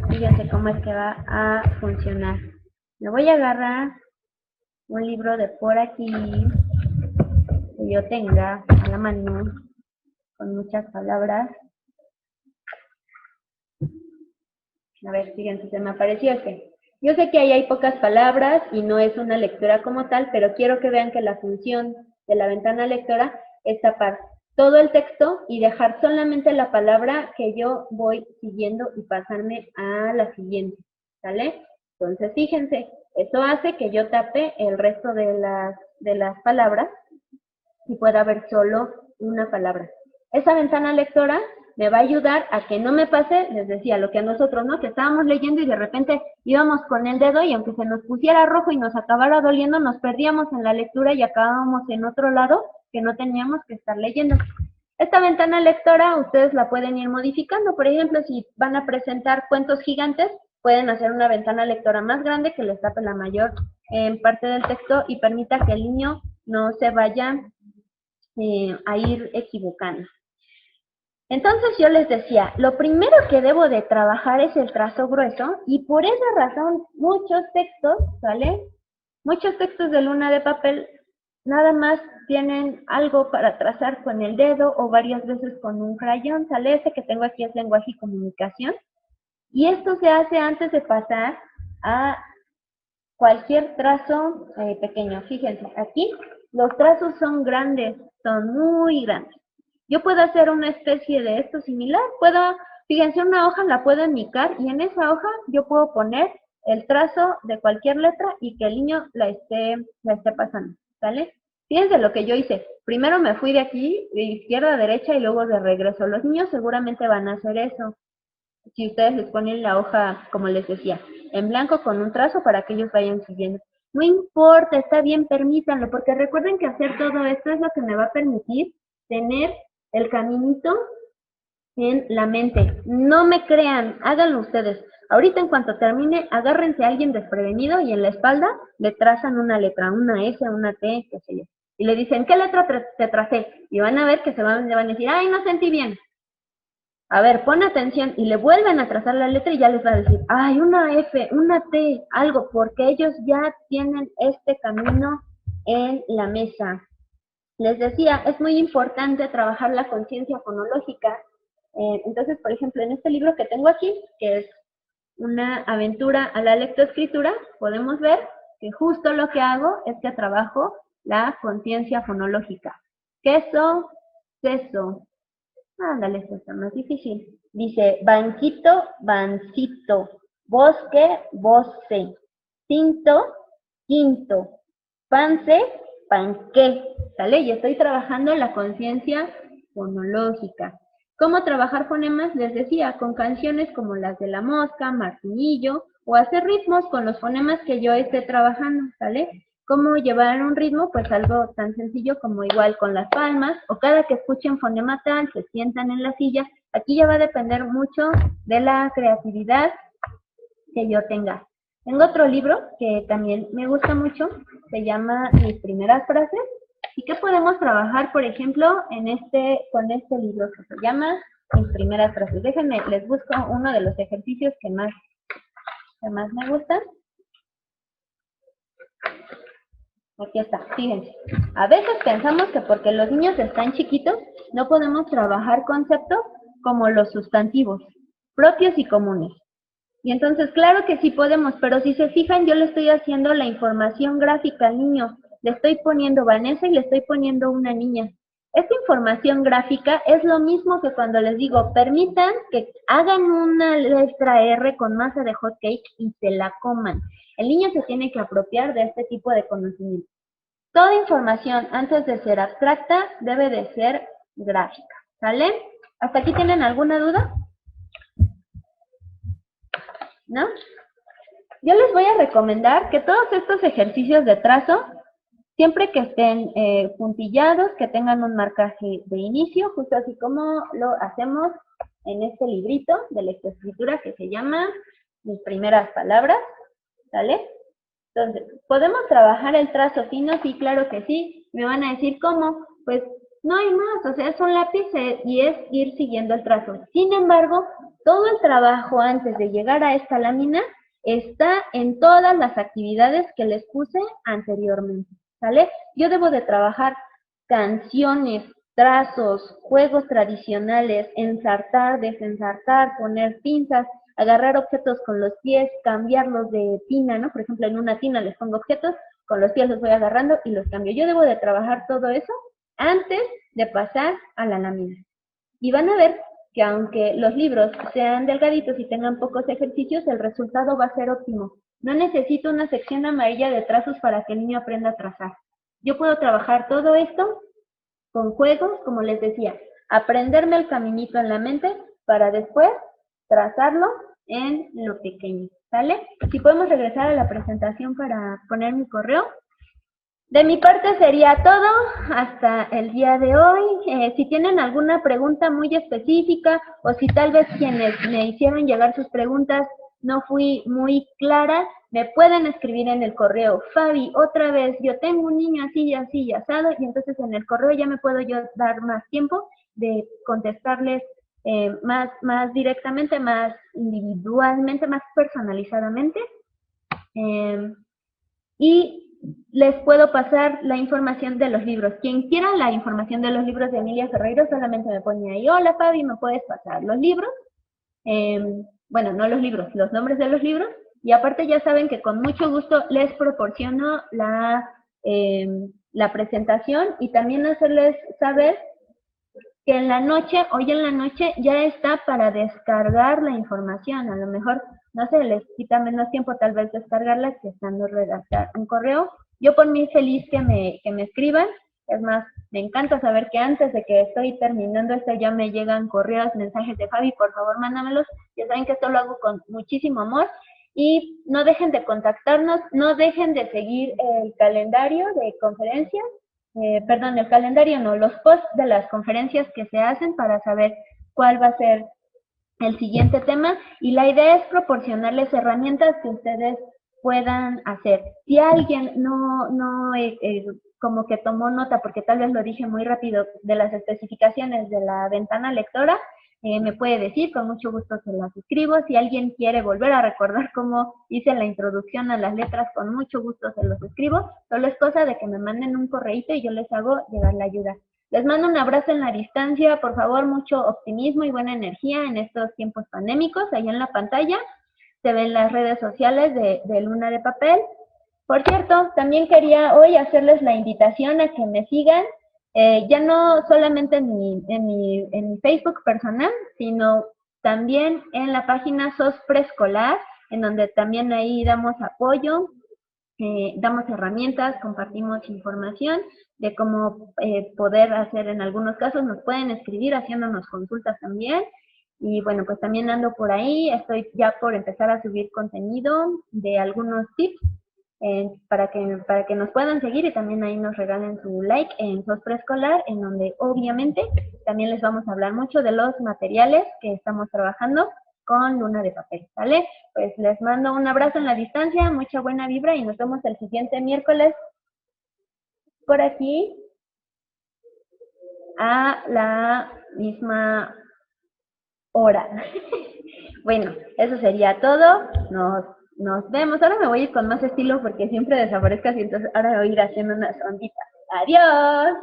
fíjense cómo es que va a funcionar. Me voy a agarrar un libro de por aquí que yo tenga a la mano con muchas palabras. A ver, fíjense, se me apareció este. Yo sé que ahí hay pocas palabras y no es una lectura como tal, pero quiero que vean que la función de la ventana lectora es tapar todo el texto y dejar solamente la palabra que yo voy siguiendo y pasarme a la siguiente, ¿sale? Entonces, fíjense, eso hace que yo tape el resto de las palabras y pueda ver solo una palabra. Esa ventana lectora me va a ayudar a que no me pase, les decía, lo que a nosotros, ¿no? Que estábamos leyendo y de repente íbamos con el dedo y aunque se nos pusiera rojo y nos acabara doliendo, nos perdíamos en la lectura y acabábamos en otro lado que no teníamos que estar leyendo. Esta ventana lectora ustedes la pueden ir modificando. Por ejemplo, si van a presentar cuentos gigantes, pueden hacer una ventana lectora más grande que les tape la mayor parte del texto y permita que el niño no se vaya a ir equivocando. Entonces yo les decía, lo primero que debo de trabajar es el trazo grueso y por esa razón muchos textos, ¿sale? Muchos textos de Luna de Papel nada más tienen algo para trazar con el dedo o varias veces con un crayón, ¿sale? Este que tengo aquí es lenguaje y comunicación. Y esto se hace antes de pasar a cualquier trazo pequeño. Fíjense, aquí los trazos son grandes, son muy grandes. Yo puedo hacer una especie de esto similar, fíjense, una hoja la puedo enmicar y en esa hoja yo puedo poner el trazo de cualquier letra y que el niño la esté pasando, ¿sale? Fíjense lo que yo hice. Primero me fui de aquí, de izquierda a derecha y luego de regreso. Los niños seguramente van a hacer eso. Si ustedes les ponen la hoja, como les decía, en blanco con un trazo para que ellos vayan siguiendo. No importa, está bien, permítanlo, porque recuerden que hacer todo esto es lo que me va a permitir tener el caminito en la mente. No me crean, háganlo ustedes. Ahorita en cuanto termine, agárrense a alguien desprevenido y en la espalda le trazan una letra, una S, una T, qué sé yo. Y le dicen, ¿qué letra te tracé? Y van a ver que se van a decir, ay, no sentí bien. A ver, pon atención y le vuelven a trazar la letra y ya les va a decir, ay, una F, una T, algo, porque ellos ya tienen este camino en la mesa. Les decía, es muy importante trabajar la conciencia fonológica. Entonces, por ejemplo, en este libro que tengo aquí, que es una aventura a la lectoescritura, podemos ver que justo lo que hago es que trabajo la conciencia fonológica. Queso, queso. Ándale, esto está más difícil. Dice, banquito, bancito, bosque, bosque, cinto, quinto, pance, panqué, ¿sale? Y estoy trabajando la conciencia fonológica. ¿Cómo trabajar fonemas? Les decía, con canciones como las de La Mosca, Martinillo, o hacer ritmos con los fonemas que yo esté trabajando, ¿sale? ¿Cómo llevar un ritmo? Pues algo tan sencillo como igual con las palmas, o cada que escuchen fonema tal, se sientan en la silla Aquí ya va a depender mucho de la creatividad que yo tenga. Tengo otro libro que también me gusta mucho, se llama Mis primeras frases, y que podemos trabajar, por ejemplo, con este libro que se llama Mis primeras frases. Déjenme, les busco uno de los ejercicios que más me gustan. Aquí está, fíjense. A veces pensamos que porque los niños están chiquitos, no podemos trabajar conceptos como los sustantivos, propios y comunes. Y entonces, claro que sí podemos, pero si se fijan, yo le estoy haciendo la información gráfica al niño. Le estoy poniendo Vanessa y le estoy poniendo una niña. Esta información gráfica es lo mismo que cuando les digo, permitan que hagan una letra R con masa de hot cake y se la coman. El niño se tiene que apropiar de este tipo de conocimiento. Toda información, antes de ser abstracta, debe de ser gráfica. ¿Sale? ¿Hasta aquí tienen alguna duda? ¿No? Yo les voy a recomendar que todos estos ejercicios de trazo, siempre que estén puntillados, que tengan un marcaje de inicio, justo así como lo hacemos en este librito de lectoescritura que se llama Mis primeras palabras, ¿sale? Entonces, ¿podemos trabajar el trazo fino? Sí, claro que sí. Me van a decir, ¿cómo? Pues no hay más, o sea, es un lápiz y es ir siguiendo el trazo. Sin embargo, todo el trabajo antes de llegar a esta lámina está en todas las actividades que les puse anteriormente, ¿sale? Yo debo de trabajar canciones, trazos, juegos tradicionales, ensartar, desensartar, poner pinzas, agarrar objetos con los pies, cambiarlos de tina, ¿no? Por ejemplo, en una tina les pongo objetos, con los pies los voy agarrando y los cambio. Yo debo de trabajar todo eso antes de pasar a la lámina. Y van a ver que aunque los libros sean delgaditos y tengan pocos ejercicios, el resultado va a ser óptimo. No necesito una sección amarilla de trazos para que el niño aprenda a trazar. Yo puedo trabajar todo esto con juegos, como les decía, aprenderme el caminito en la mente para después trazarlo en lo pequeño, ¿sale? Si podemos regresar a la presentación para poner mi correo. De mi parte sería todo hasta el día de hoy. Si tienen alguna pregunta muy específica o si tal vez quienes me hicieron llegar sus preguntas no fui muy clara, me pueden escribir en el correo. Fabi, otra vez, yo tengo un niño así y así y asado, y entonces en el correo ya me puedo yo dar más tiempo de contestarles más directamente, más individualmente, más personalizadamente. Y les puedo pasar la información de los libros. Quien quiera la información de los libros de Emilia Ferreiro, solamente me pone ahí, hola Fabi, ¿me puedes pasar los libros? Bueno, no los libros, los nombres de los libros. Y aparte ya saben que con mucho gusto les proporciono la presentación y también hacerles saber que en la noche, hoy en la noche, ya está para descargar la información. A lo mejor, no sé, les quita menos tiempo tal vez descargarla que estando redactar un correo. Yo por mí feliz que me escriban. Es más, me encanta saber que antes de que estoy terminando esto ya me llegan correos, mensajes de Fabi, por favor mándamelos. Ya saben que esto lo hago con muchísimo amor. Y no dejen de contactarnos, no dejen de seguir el calendario de conferencias. Perdón, el calendario no, los posts de las conferencias que se hacen para saber cuál va a ser el siguiente tema, y la idea es proporcionarles herramientas que ustedes puedan hacer. Si alguien no como que tomó nota, porque tal vez lo dije muy rápido, de las especificaciones de la ventana lectora, me puede decir, con mucho gusto se las escribo. Si alguien quiere volver a recordar cómo hice la introducción a las letras, con mucho gusto se los escribo. Solo es cosa de que me manden un correíto y yo les hago llegar la ayuda. Les mando un abrazo en la distancia, por favor, mucho optimismo y buena energía en estos tiempos pandémicos. Ahí en la pantalla se ven las redes sociales de Luna de Papel. Por cierto, también quería hoy hacerles la invitación a que me sigan, ya no solamente en mi Facebook personal, sino también en la página SOS Preescolar, en donde también ahí damos apoyo, damos herramientas, compartimos información de cómo poder hacer en algunos casos. Nos pueden escribir haciéndonos consultas también. Y bueno, pues también ando por ahí, estoy ya por empezar a subir contenido de algunos tips para que nos puedan seguir y también ahí nos regalen su like en SOS Preescolar, en donde obviamente también les vamos a hablar mucho de los materiales que estamos trabajando con Luna de Papel, ¿vale? Pues les mando un abrazo en la distancia, mucha buena vibra y nos vemos el siguiente miércoles por aquí a la misma hora. Bueno, eso sería todo. Nos vemos. Ahora me voy a ir con más estilo porque siempre desaparezco así, entonces ahora voy a ir haciendo unas onditas. ¡Adiós!